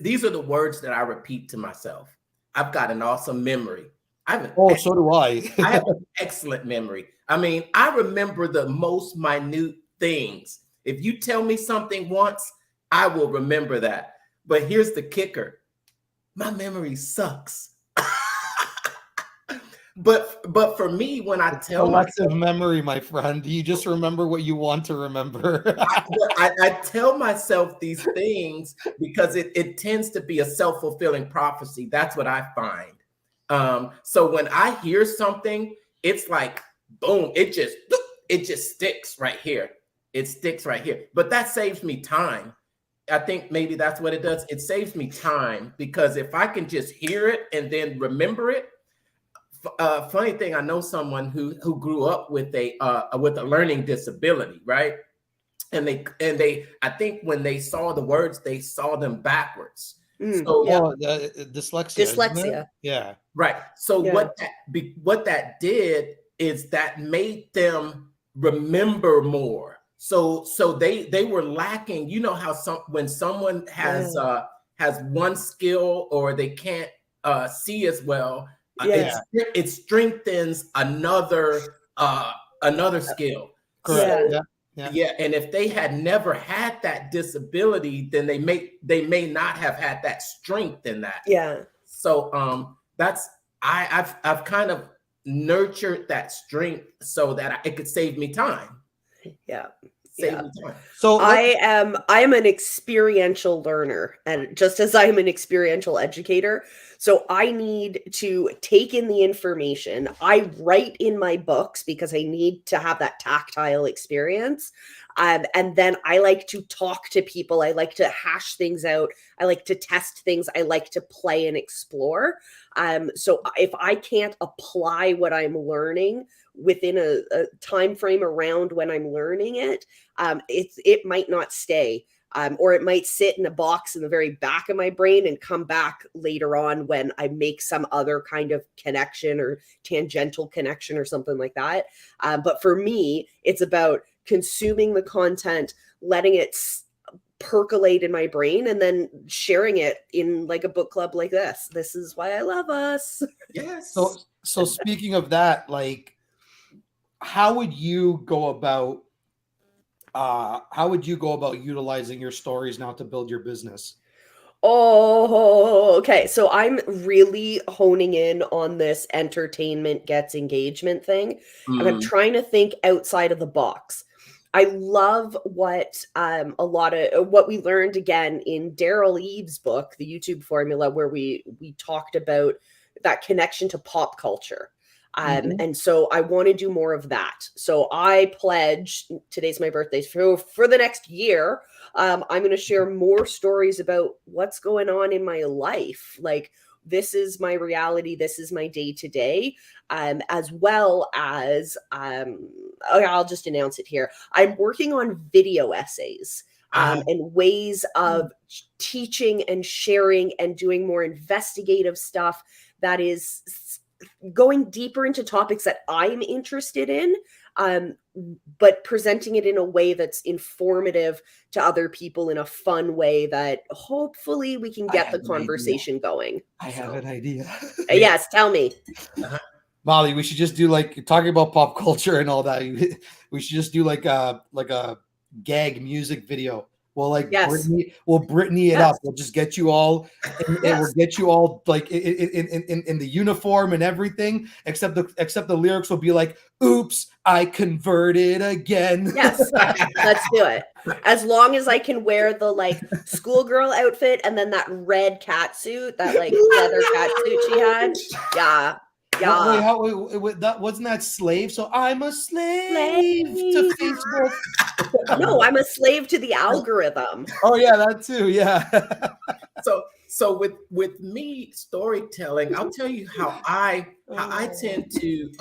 these are the words that I repeat to myself. I've got an awesome memory. So do I. I have an excellent memory. I mean, I remember the most minute things. If you tell me something once, I will remember that. But here's the kicker. My memory sucks. But for me, when I tell collective memory, my friend, you just remember what you want to remember. I tell myself these things because it tends to be a self-fulfilling prophecy. That's what I find. So when I hear something, it's like, boom, it just sticks right here. It sticks right here. But that saves me time. I think maybe that's what it does. It saves me time, because if I can just hear it and then remember it. Funny thing, I know someone who grew up with a learning disability, right? And they I think when they saw the words, they saw them backwards. Dyslexia. Yeah. Right. So what that did is that made them remember more. So they were lacking. You know how when someone has one skill, or they can't see as well. It strengthens another skill. Correct. So, and if they had never had that disability, then they may not have had that strength in that. Yeah. So that's I've kind of nurtured that strength so that it could save me time. Yeah. Save me time. So I am an experiential learner, and just as I am an experiential educator, so I need to take in the information. I write in my books because I need to have that tactile experience. And then I like to talk to people. I like to hash things out. I like to test things. I like to play and explore. So if I can't apply what I'm learning within a time frame around when I'm learning it, it might not stay. Or it might sit in a box in the very back of my brain and come back later on when I make some other kind of connection or tangential connection or something like that. But for me, it's about consuming the content, letting it percolate in my brain, and then sharing it in like a book club like this. This is why I love us. Yes. So speaking of that, like, how would you go about utilizing your stories now to build your business? Oh, okay. So I'm really honing in on this entertainment gets engagement thing. And I'm trying to think outside of the box. I love what a lot of what we learned again in Daryl Eve's book, The YouTube Formula, where we talked about that connection to pop culture. And so I want to do more of that. So I pledge, today's my birthday, so for the next year, I'm going to share more stories about what's going on in my life. Like, this is my reality. This is my day to day, as well as, okay, I'll just announce it here. I'm working on video essays and ways of teaching and sharing and doing more investigative stuff that is going deeper into topics that I'm interested in, but presenting it in a way that's informative to other people in a fun way that hopefully we can get the conversation going. I have an idea. Yes, tell me. Molly, we should just do, like, talking about pop culture and all that. We should just do like a gag music video. We'll Britney it up. We'll just get you all, and we'll get you all like in the uniform and everything. Except the lyrics will be like, "Oops, I converted again." Yes, let's do it. As long as I can wear the like schoolgirl outfit and then that red cat suit, that like leather cat suit she had. Yeah. Yeah. Wait, that wasn't that Slave? So I'm a slave to Facebook. No, I'm a slave to the algorithm. Oh yeah, that too. Yeah. So with me storytelling, I'll tell you how I tend to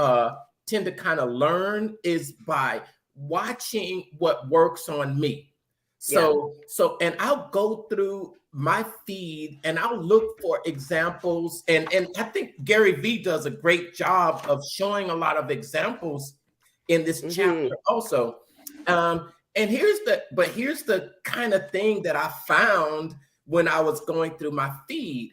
kind of learn is by watching what works on me. So and I'll go through my feed and I'll look for examples, and I think Gary Vee does a great job of showing a lot of examples in this chapter also. And here's the kind of thing that I found when I was going through my feed.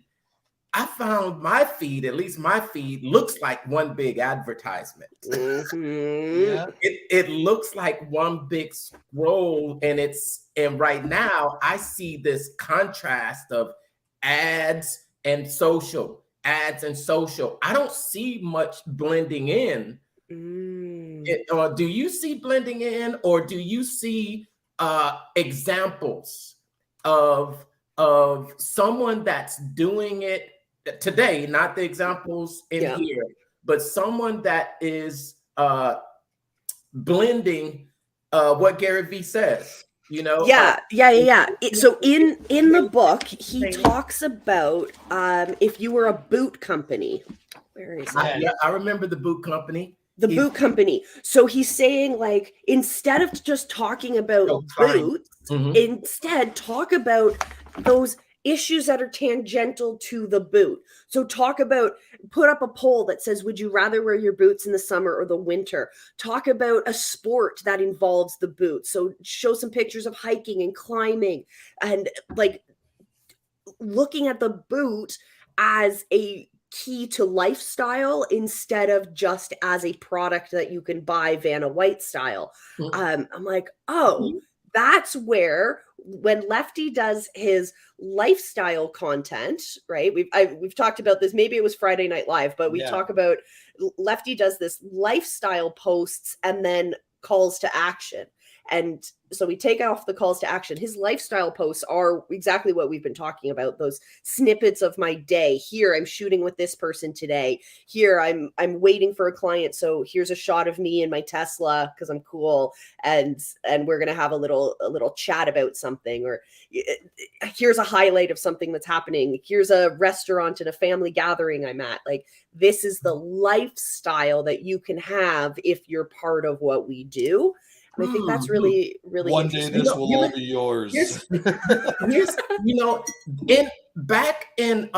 I found my feed, at least my feed, looks like one big advertisement. Yeah. It looks like one big scroll, and right now I see this contrast of ads and social. I don't see much blending in. Do you see blending in, or do you see examples of someone that's doing it today? Not the examples in here, but someone that is blending what Gary Vee says. You know? So in the book, he talks about if you were a boot company. Where is it? I remember the boot company. Boot company. So he's saying, like, instead of just talking about boots, instead talk about those issues that are tangential to the boot. So put up a poll that says, would you rather wear your boots in the summer or the winter? Talk about a sport that involves the boot. So show some pictures of hiking and climbing, and like looking at the boot as a key to lifestyle instead of just as a product that you can buy Vanna White style. I'm like, that's where, when Lefty does his lifestyle content, right? We've talked about this. Maybe it was Friday Night Live, but we talk about Lefty does this lifestyle posts and then calls to action. And so we take off the calls to action. His lifestyle posts are exactly what we've been talking about, those snippets of my day. Here, I'm shooting with this person today. Here, I'm waiting for a client, so here's a shot of me in my Tesla because I'm cool, and we're going to have a little chat about something, or here's a highlight of something that's happening. Here's a restaurant and a family gathering I'm at. Like, this is the lifestyle that you can have if you're part of what we do. And I think that's really, really one day interesting. this will all be yours. Here's back in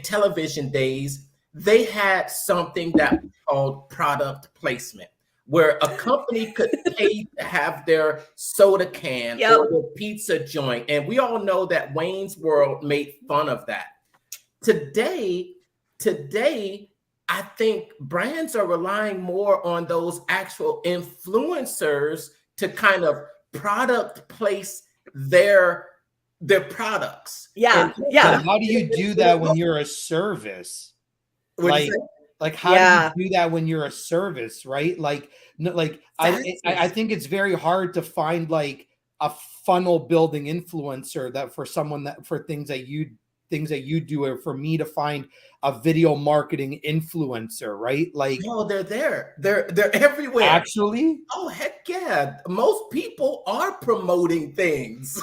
television days, they had something that was called product placement, where a company could pay to have their soda can or their pizza joint. And we all know that Wayne's World made fun of that. Today, I think brands are relying more on those actual influencers to kind of product place their products. Yeah. But how do you do that when you're a service? Like how do you do that when you're a service, right? Like, no, like I think it's very hard to find like a funnel building influencer that for someone that for things that you do, or for me to find a video marketing influencer, right? Like, no, they're there. They're everywhere. Actually? Oh, heck yeah. Most people are promoting things.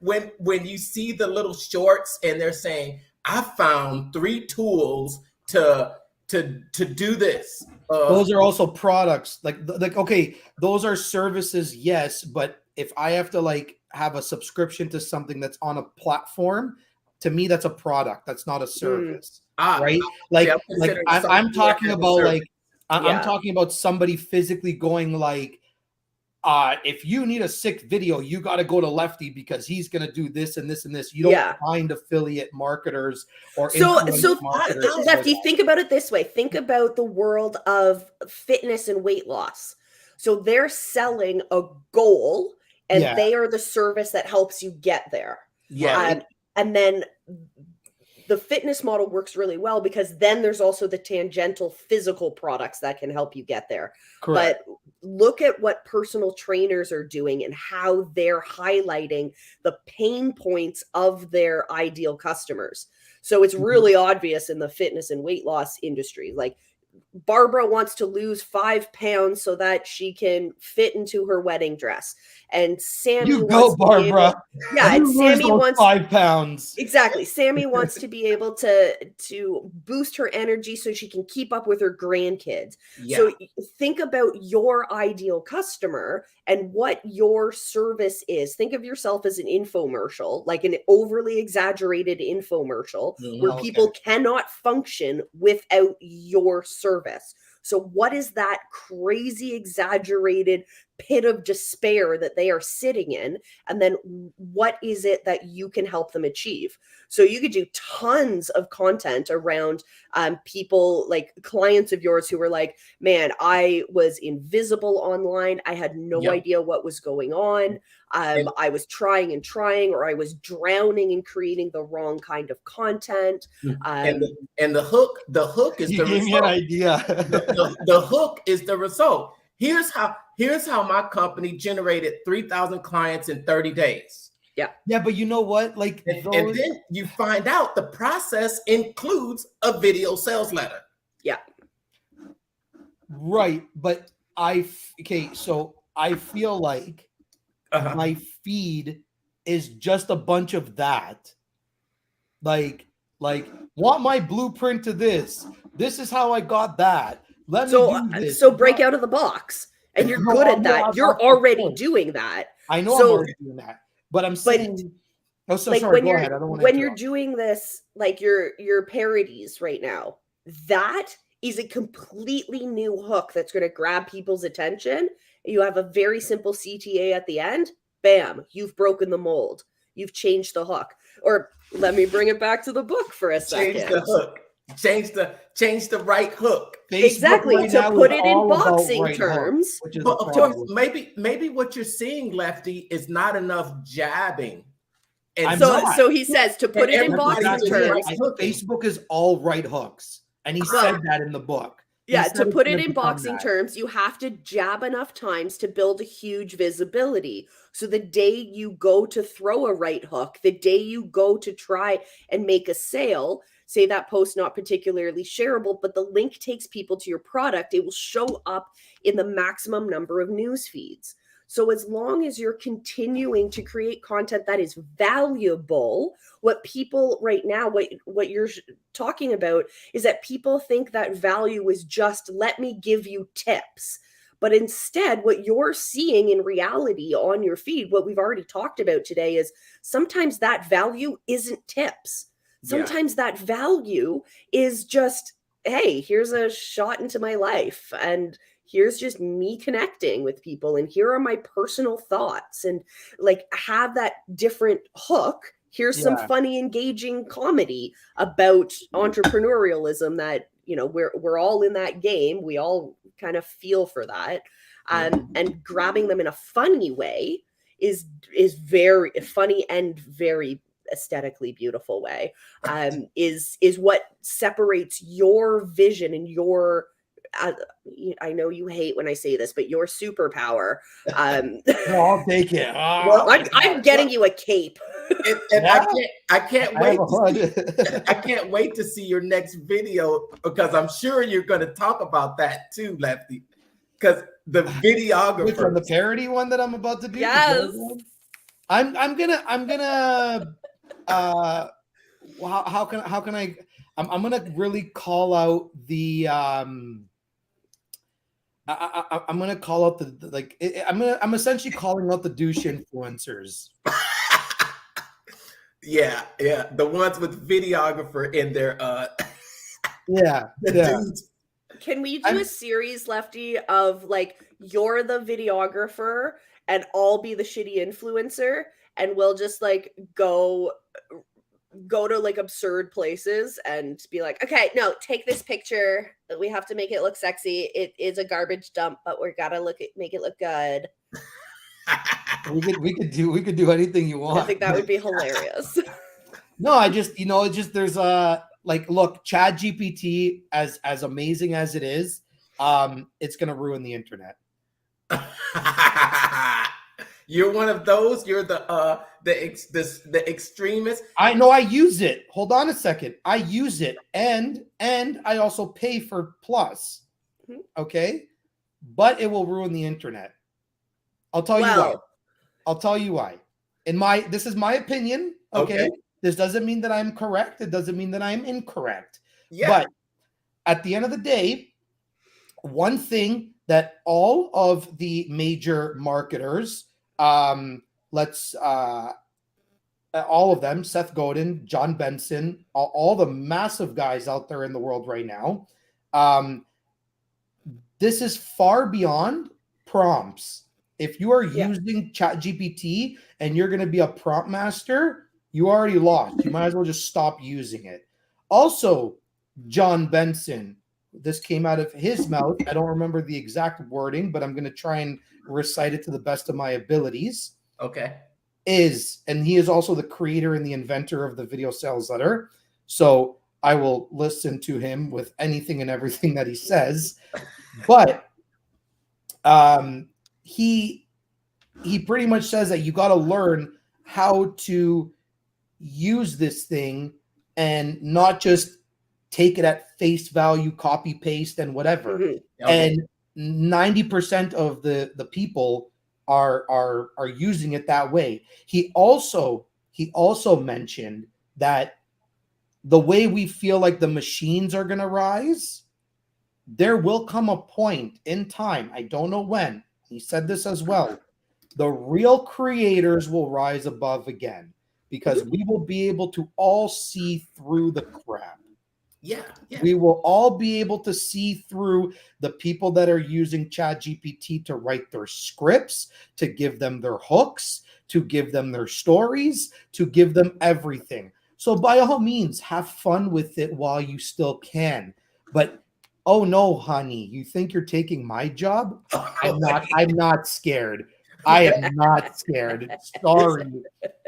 when you see the little shorts and they're saying, I found 3 tools to do this. Those are also products. Like okay, those are services, yes, but if I have to like have a subscription to something that's on a platform, to me that's a product. That's not a service, right? Like I'm talking about like I'm talking about somebody physically going like, if you need a sick video, you got to go to Lefty because he's going to do this and this and this. You don't find affiliate marketers or marketers. Lefty, think about it this way. Think about the world of fitness and weight loss. So they're selling a goal, and they are the service that helps you get there. And then the fitness model works really well because then there's also the tangential physical products that can help you get there. Correct. But look at what personal trainers are doing and how they're highlighting the pain points of their ideal customers. So it's really obvious in the fitness and weight loss industry. Like, Barbara wants to lose 5 pounds so that she can fit into her wedding dress. And Sammy Barbara. And Sammy wants 5 pounds. Exactly. Sammy wants to be able to boost her energy so she can keep up with her grandkids. Yeah. So think about your ideal customer and what your service is. Think of yourself as an infomercial, like an overly exaggerated infomercial where people cannot function without your service. So what is that crazy exaggerated pit of despair that they are sitting in? And then what is it that you can help them achieve? So you could do tons of content around people, like clients of yours who were like, man, I was invisible online. I had no idea what was going on. I was trying, or I was drowning in creating the wrong kind of content. And the hook is the result. Give me an idea. the hook is the result. Here's how my company generated 3,000 clients in 30 days. Yeah, but you know what? Like, and then you find out the process includes a video sales letter. Yeah. Right, but so I feel like my feed is just a bunch of that. Like want my blueprint to this. This is how I got that. Let me do this. So break out of the box. And you're good at that. You're already doing that. I know I'm already doing that. But I'm saying, sorry, go ahead. I don't want to. When you're doing this, like your parodies right now, that is a completely new hook that's going to grab people's attention. You have a very simple CTA at the end. Bam, you've broken the mold. You've changed the hook. Or let me bring it back to the book for a second. Change the hook. Change the right hook. Exactly. Right, to put it in boxing terms. But of course, maybe what you're seeing, Lefty, is not enough jabbing. And so he says to put it in boxing terms. Facebook is all right hooks. And he said that in the book. Yeah, said to it's put gonna it in become boxing that. terms, you have to jab enough times to build a huge visibility. So the day you go to throw a right hook, the day you go to try and make a sale, say that post not particularly shareable, but the link takes people to your product, it will show up in the maximum number of news feeds. So as long as you're continuing to create content that is valuable, what people right now, what you're talking about is that people think that value is just let me give you tips. But instead, what you're seeing in reality on your feed, what we've already talked about today, is sometimes that value isn't tips. Yeah. Sometimes that value is just, hey, here's a shot into my life. And here's just me connecting with people. And here are my personal thoughts. And like have that different hook. Here's some Yeah. funny, engaging comedy about entrepreneurialism that, you know, we're all in that game. We all kind of feel for that. And grabbing them in a funny way is very funny and very aesthetically beautiful way, is what separates your vision and your I know you hate when I say this, but your superpower. No, I'll take it. Well, I'm getting you a cape. And Yeah? I can't I wait have a hood. I can't wait to see your next video, because I'm sure you're going to talk about that too, Lefty. Because the videographer, Which one, the parody one that I'm about to do? Yes. I'm gonna how can I I'm gonna really call out the I'm gonna call out the like I'm essentially calling out the douche influencers. yeah, the ones with videographer in their Yeah, the yeah. dudes. Can we do a series, Lefty, of like you're the videographer and I'll be the shitty influencer, and we'll just like go to like absurd places and be like, okay, no, take this picture. We have to make it look sexy. It is a garbage dump, but we gotta make it look good. We could do anything you want. I think that would be hilarious. No, it's just there's like look, Chat GPT, as amazing as it is, it's gonna ruin the internet. You're one of those. You're the extremist. I know I use it. Hold on a second. I use it, and I also pay for Plus. Okay, but it will ruin the internet. I'll tell you why. I'll tell you why. This is my opinion. Okay? This doesn't mean that I'm correct. It doesn't mean that I'm incorrect. Yeah. But at the end of the day, one thing that all of the major marketers, all of them, Seth Godin, John Benson, all the massive guys out there in the world right now, this is far beyond prompts. If you are using ChatGPT and you're going to be a prompt master, you already lost. You might as well just stop using it. Also, John Benson, this came out of his mouth. I don't remember the exact wording, but I'm going to try and recite it to the best of my abilities. Okay. And he is also the creator and the inventor of the video sales letter. So I will listen to him with anything and everything that he says. But he pretty much says that you got to learn how to use this thing and not just take it at face value, copy paste and whatever. Mm-hmm. Okay. And 90% of the people are using it that way. He also mentioned that the way we feel like the machines are going to rise, there will come a point in time, I don't know when, he said this as well, the real creators will rise above again, because we will be able to all see through the crap. Yeah. We will all be able to see through the people that are using ChatGPT to write their scripts, to give them their hooks, to give them their stories, to give them everything. So by all means, have fun with it while you still can. But oh no, honey, you think you're taking my job? I'm not scared. I am not scared.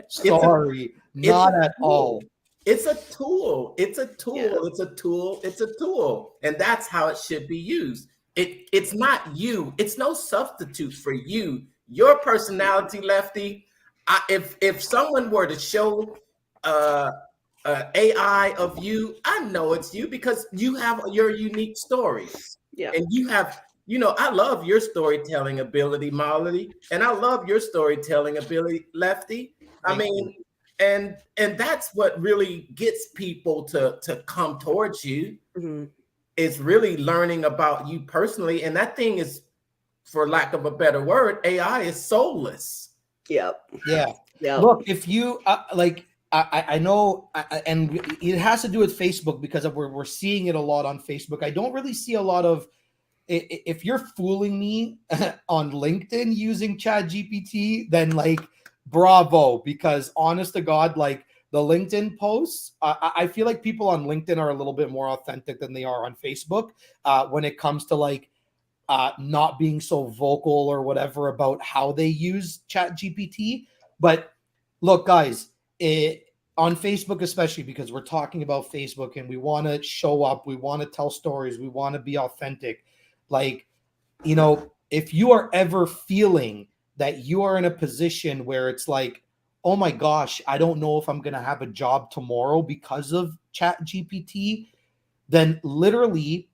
Sorry. Not at all. It's a tool. It's a tool. Yeah. It's a tool. It's a tool. And that's how it should be used. It's not you. It's no substitute for you. Your personality, Lefty. If someone were to show uh, AI of you, I know it's you because you have your unique stories. Yeah. And you have, I love your storytelling ability, Molly, and I love your storytelling ability, Lefty. I mean, and that's what really gets people to come towards you. Mhm. Is really learning about you personally, and that thing is, for lack of a better word, AI is soulless. Yep. Yeah. Yep. Look, if you I know, and it has to do with Facebook because we're seeing it a lot on Facebook. I don't really see a lot of, if you're fooling me on LinkedIn using Chat GPT, then like bravo, because honest to God, like the LinkedIn posts, I feel like people on LinkedIn are a little bit more authentic than they are on Facebook when it comes to like not being so vocal or whatever about how they use Chat GPT. But look, guys, on Facebook, especially because we're talking about Facebook and we want to show up, we want to tell stories, we want to be authentic. Like, if you are ever feeling that you are in a position where it's like, oh my gosh, I don't know if I'm going to have a job tomorrow because of Chat GPT, then literally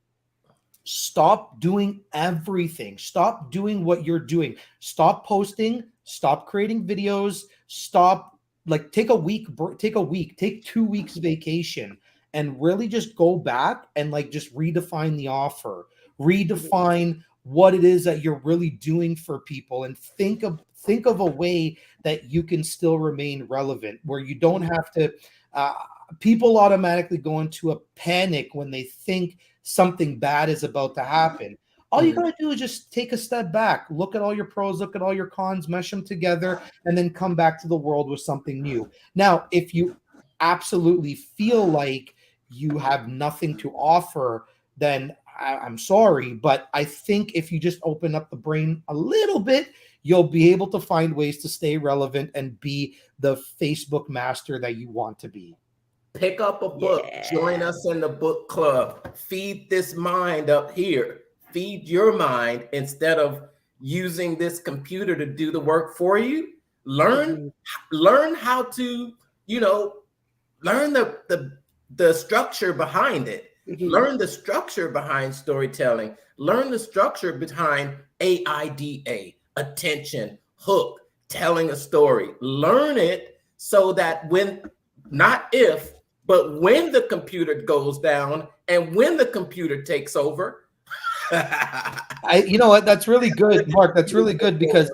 stop doing everything. Stop doing what you're doing. Stop posting, stop creating videos, stop, like, take 2 weeks vacation and really just go back and like just redefine the offer, redefine what it is that you're really doing for people, and think of a way that you can still remain relevant, where you don't have to people automatically go into a panic when they think something bad is about to happen. All you gotta do is just take a step back, look at all your pros, look at all your cons, mesh them together, and then come back to the world with something new. Now, if you absolutely feel like you have nothing to offer, then I'm sorry, but I think if you just open up the brain a little bit, you'll be able to find ways to stay relevant and be the Facebook master that you want to be. Pick up a book, join us in the book club, feed this mind up here, feed your mind instead of using this computer to do the work for you. Learn how to, learn the structure behind it. Learn the structure behind storytelling. Learn the structure behind AIDA, attention, hook, telling a story. Learn it so that not if, but when the computer goes down and when the computer takes over. You know what? That's really good, Mark. That's really good because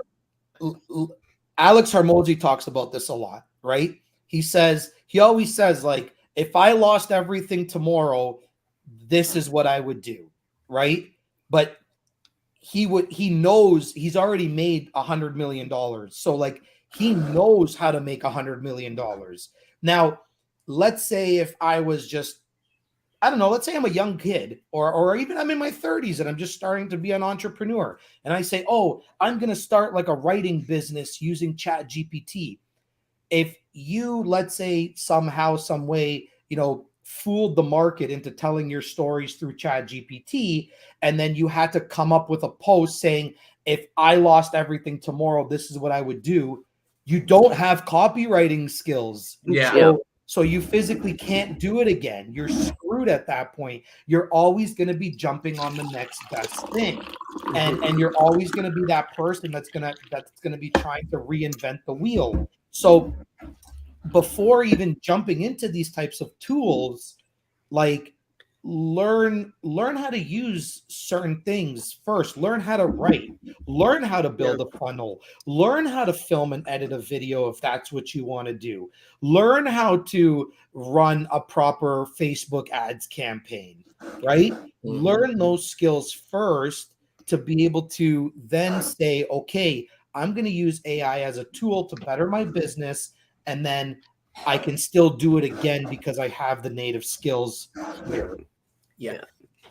Alex Harmozy talks about this a lot, right? He always says, like, if I lost everything tomorrow, this is what I would do, right? But he knows he's already made $100 million. So like he knows how to make $100 million. Now, let's say if I was just, I don't know, let's say I'm a young kid or even I'm in my 30s and I'm just starting to be an entrepreneur. And I say, oh, I'm going to start like a writing business using Chat GPT. If you, let's say somehow, some way, fooled the market into telling your stories through Chat GPT, and then you had to come up with a post saying, if I lost everything tomorrow, this is what I would do. You don't have copywriting skills. Yeah. So you physically can't do it again. You're screwed at that point. You're always going to be jumping on the next best thing. And you're always going to be that person that's going to be trying to reinvent the wheel. So before even jumping into these types of tools, like learn how to use certain things first. Learn how to write, learn how to build a funnel, learn how to film and edit a video if that's what you want to do. Learn how to run a proper Facebook ads campaign, right? Learn those skills first to be able to then say, okay, I'm going to use AI as a tool to better my business, and then I can still do it again because I have the native skills here. Yeah.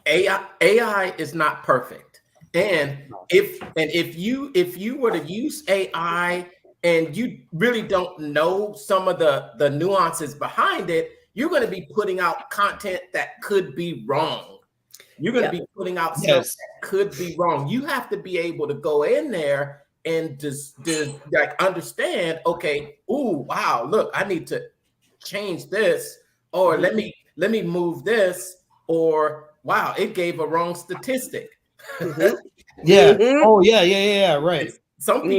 AI is not perfect. And if you were to use AI and you really don't know some of the nuances behind it, you're going to be putting out content that could be wrong. You're going to be putting out stuff that could be wrong. You have to be able to go in there and just like understand, okay, ooh, wow, look, I need to change this, or let me move this, or wow, it gave a wrong statistic. Yeah. Oh, yeah. Right. Some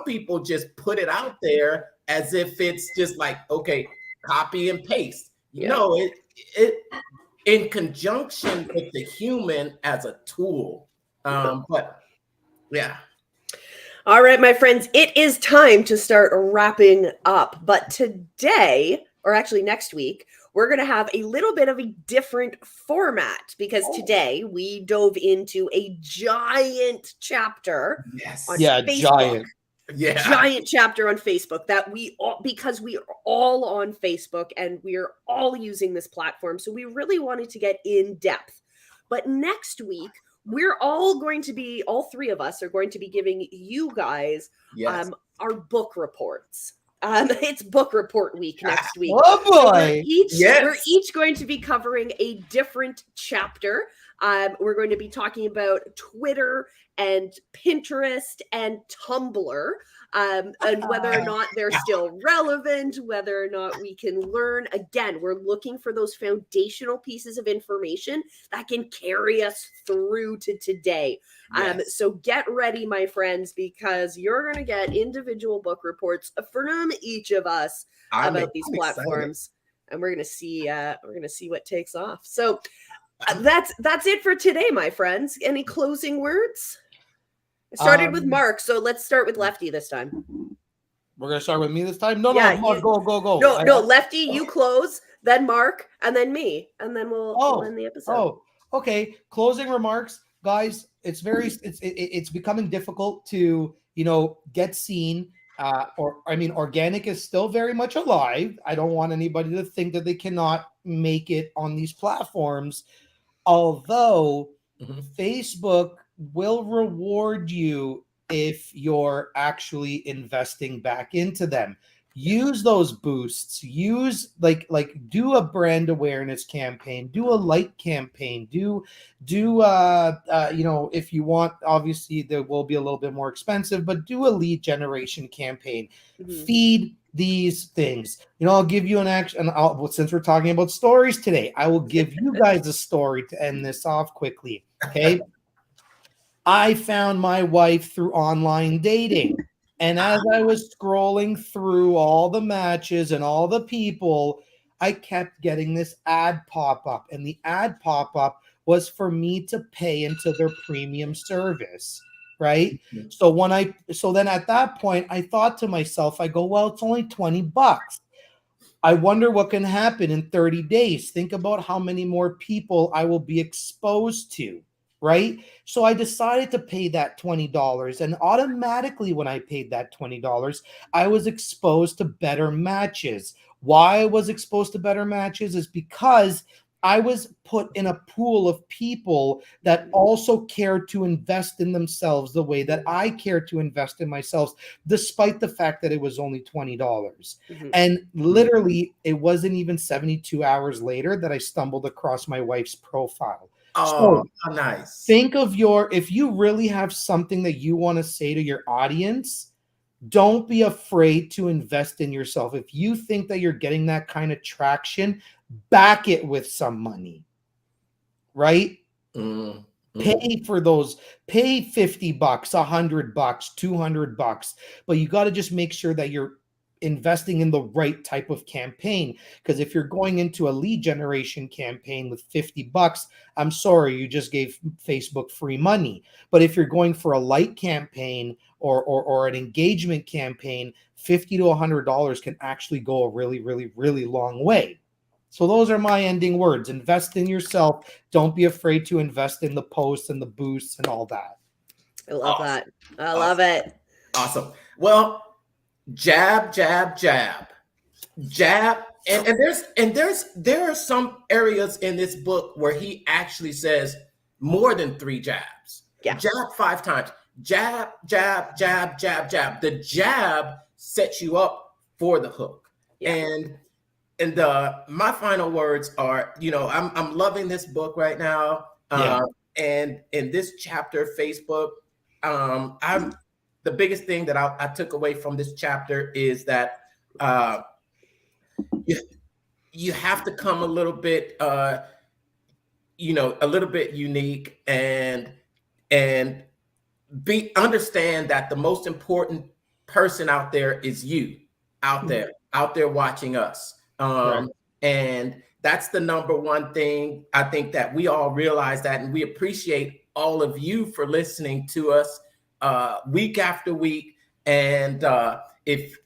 people just put it out there as if it's just like, okay, copy and paste. No, it in conjunction with the human as a tool. But yeah. All right, my friends, it is time to start wrapping up. But today, or actually next week, we're going to have a little bit of a different format because today we dove into a giant chapter on Facebook. Giant chapter on Facebook that because we are all on Facebook and we are all using this platform. So we really wanted to get in depth. But next week, all three of us are going to be giving you guys our book reports. It's book report week next week. Oh boy! So we're each going to be covering a different chapter. We're going to be talking about Twitter and Pinterest and Tumblr, and whether or not they're still relevant, whether or not we can learn. Again, we're looking for those foundational pieces of information that can carry us through to today. So get ready, my friends, because you're going to get individual book reports from each of us about these platforms, and we're going to see what takes off. So that's it for today, my friends. Any closing words? It started with Mark, so let's start with Lefty this time. We're gonna start with me this time. No, go. No, Lefty, you close, then Mark, and then me, and then we'll end the episode. Oh, okay. Closing remarks, guys. It's becoming difficult to get seen. Organic is still very much alive. I don't want anybody to think that they cannot make it on these platforms. Although Facebook will reward you if you're actually investing back into them. Use those boosts. Use do a brand awareness campaign. Do a like campaign. Do if you want, obviously there will be a little bit more expensive, but do a lead generation campaign. Feed these things. I'll give you an action. Since we're talking about stories today, I will give you guys a story to end this off quickly. Okay. I found my wife through online dating. And as I was scrolling through all the matches and all the people, I kept getting this ad pop up. And the ad pop up was for me to pay into their premium service. Right. So then at that point, I thought to myself, I go, well, it's only $20. I wonder what can happen in 30 days. Think about how many more people I will be exposed to. Right. So I decided to pay that $20. And automatically when I paid that $20, I was exposed to better matches. Why I was exposed to better matches is because I was put in a pool of people that also cared to invest in themselves the way that I care to invest in myself, despite the fact that it was only $20. And literally, it wasn't even 72 hours later that I stumbled across my wife's profile. Oh, so nice. Think of if you really have something that you want to say to your audience, don't be afraid to invest in yourself. If you think that you're getting that kind of traction, back it with some money, right? Pay for those, pay $50, $100, $200, but you got to just make sure that you're investing in the right type of campaign. Because if you're going into a lead generation campaign with $50, I'm sorry, you just gave Facebook free money. But if you're going for a like campaign or an engagement campaign, $50 to $100 can actually go a really, really, really long way. So those are my ending words. Invest in yourself. Don't be afraid to invest in the posts and the boosts and all that. I love that. I love it. Awesome. Well, jab, jab, jab, jab. And there are some areas in this book where he actually says more than 3 jabs. Yeah. Jab 5 times. Jab, jab, jab, jab, jab. The jab sets you up for the hook. Yeah. And my final words are, I'm loving this book right now. Yeah. And in this chapter, Facebook, I'm the biggest thing that I took away from this chapter is that you have to come a little bit, a little bit unique, and understand that the most important person out there is you, out there watching us. Right. And that's the number one thing I think that we all realize that, and we appreciate all of you for listening to us week after week. And if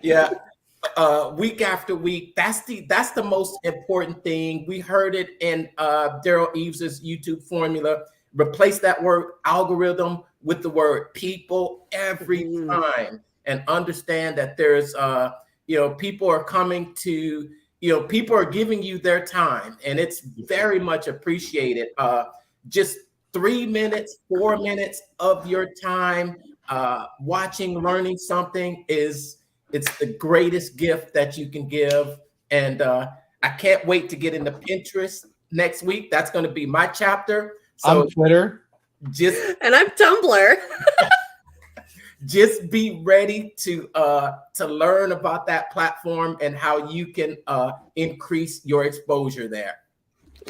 yeah, week after week, that's the most important thing. We heard it in Daryl Eves's YouTube formula. Replace that word algorithm with the word people every time, and understand that there's people are coming to, people are giving you their time, and it's very much appreciated. Just 3 minutes, 4 minutes of your time watching, learning something it's the greatest gift that you can give. And I can't wait to get into Pinterest next week. That's going to be my chapter. So I'm Twitter. And I'm Tumblr. Just be ready to learn about that platform and how you can increase your exposure there.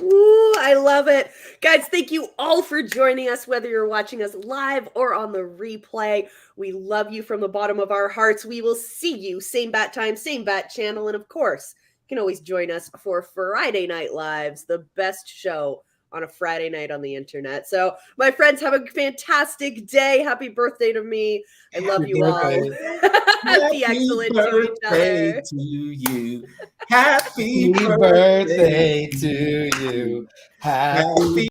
Ooh, I love it. Guys, thank you all for joining us, whether you're watching us live or on the replay. We love you from the bottom of our hearts. We will see you same bat time, same bat channel. And of course, you can always join us for Friday Night Lives, the best show on a Friday night on the internet. So my friends, have a fantastic day. Happy birthday to me. I love you all. Be excellent to each other. To you. Happy Happy birthday to you. Happy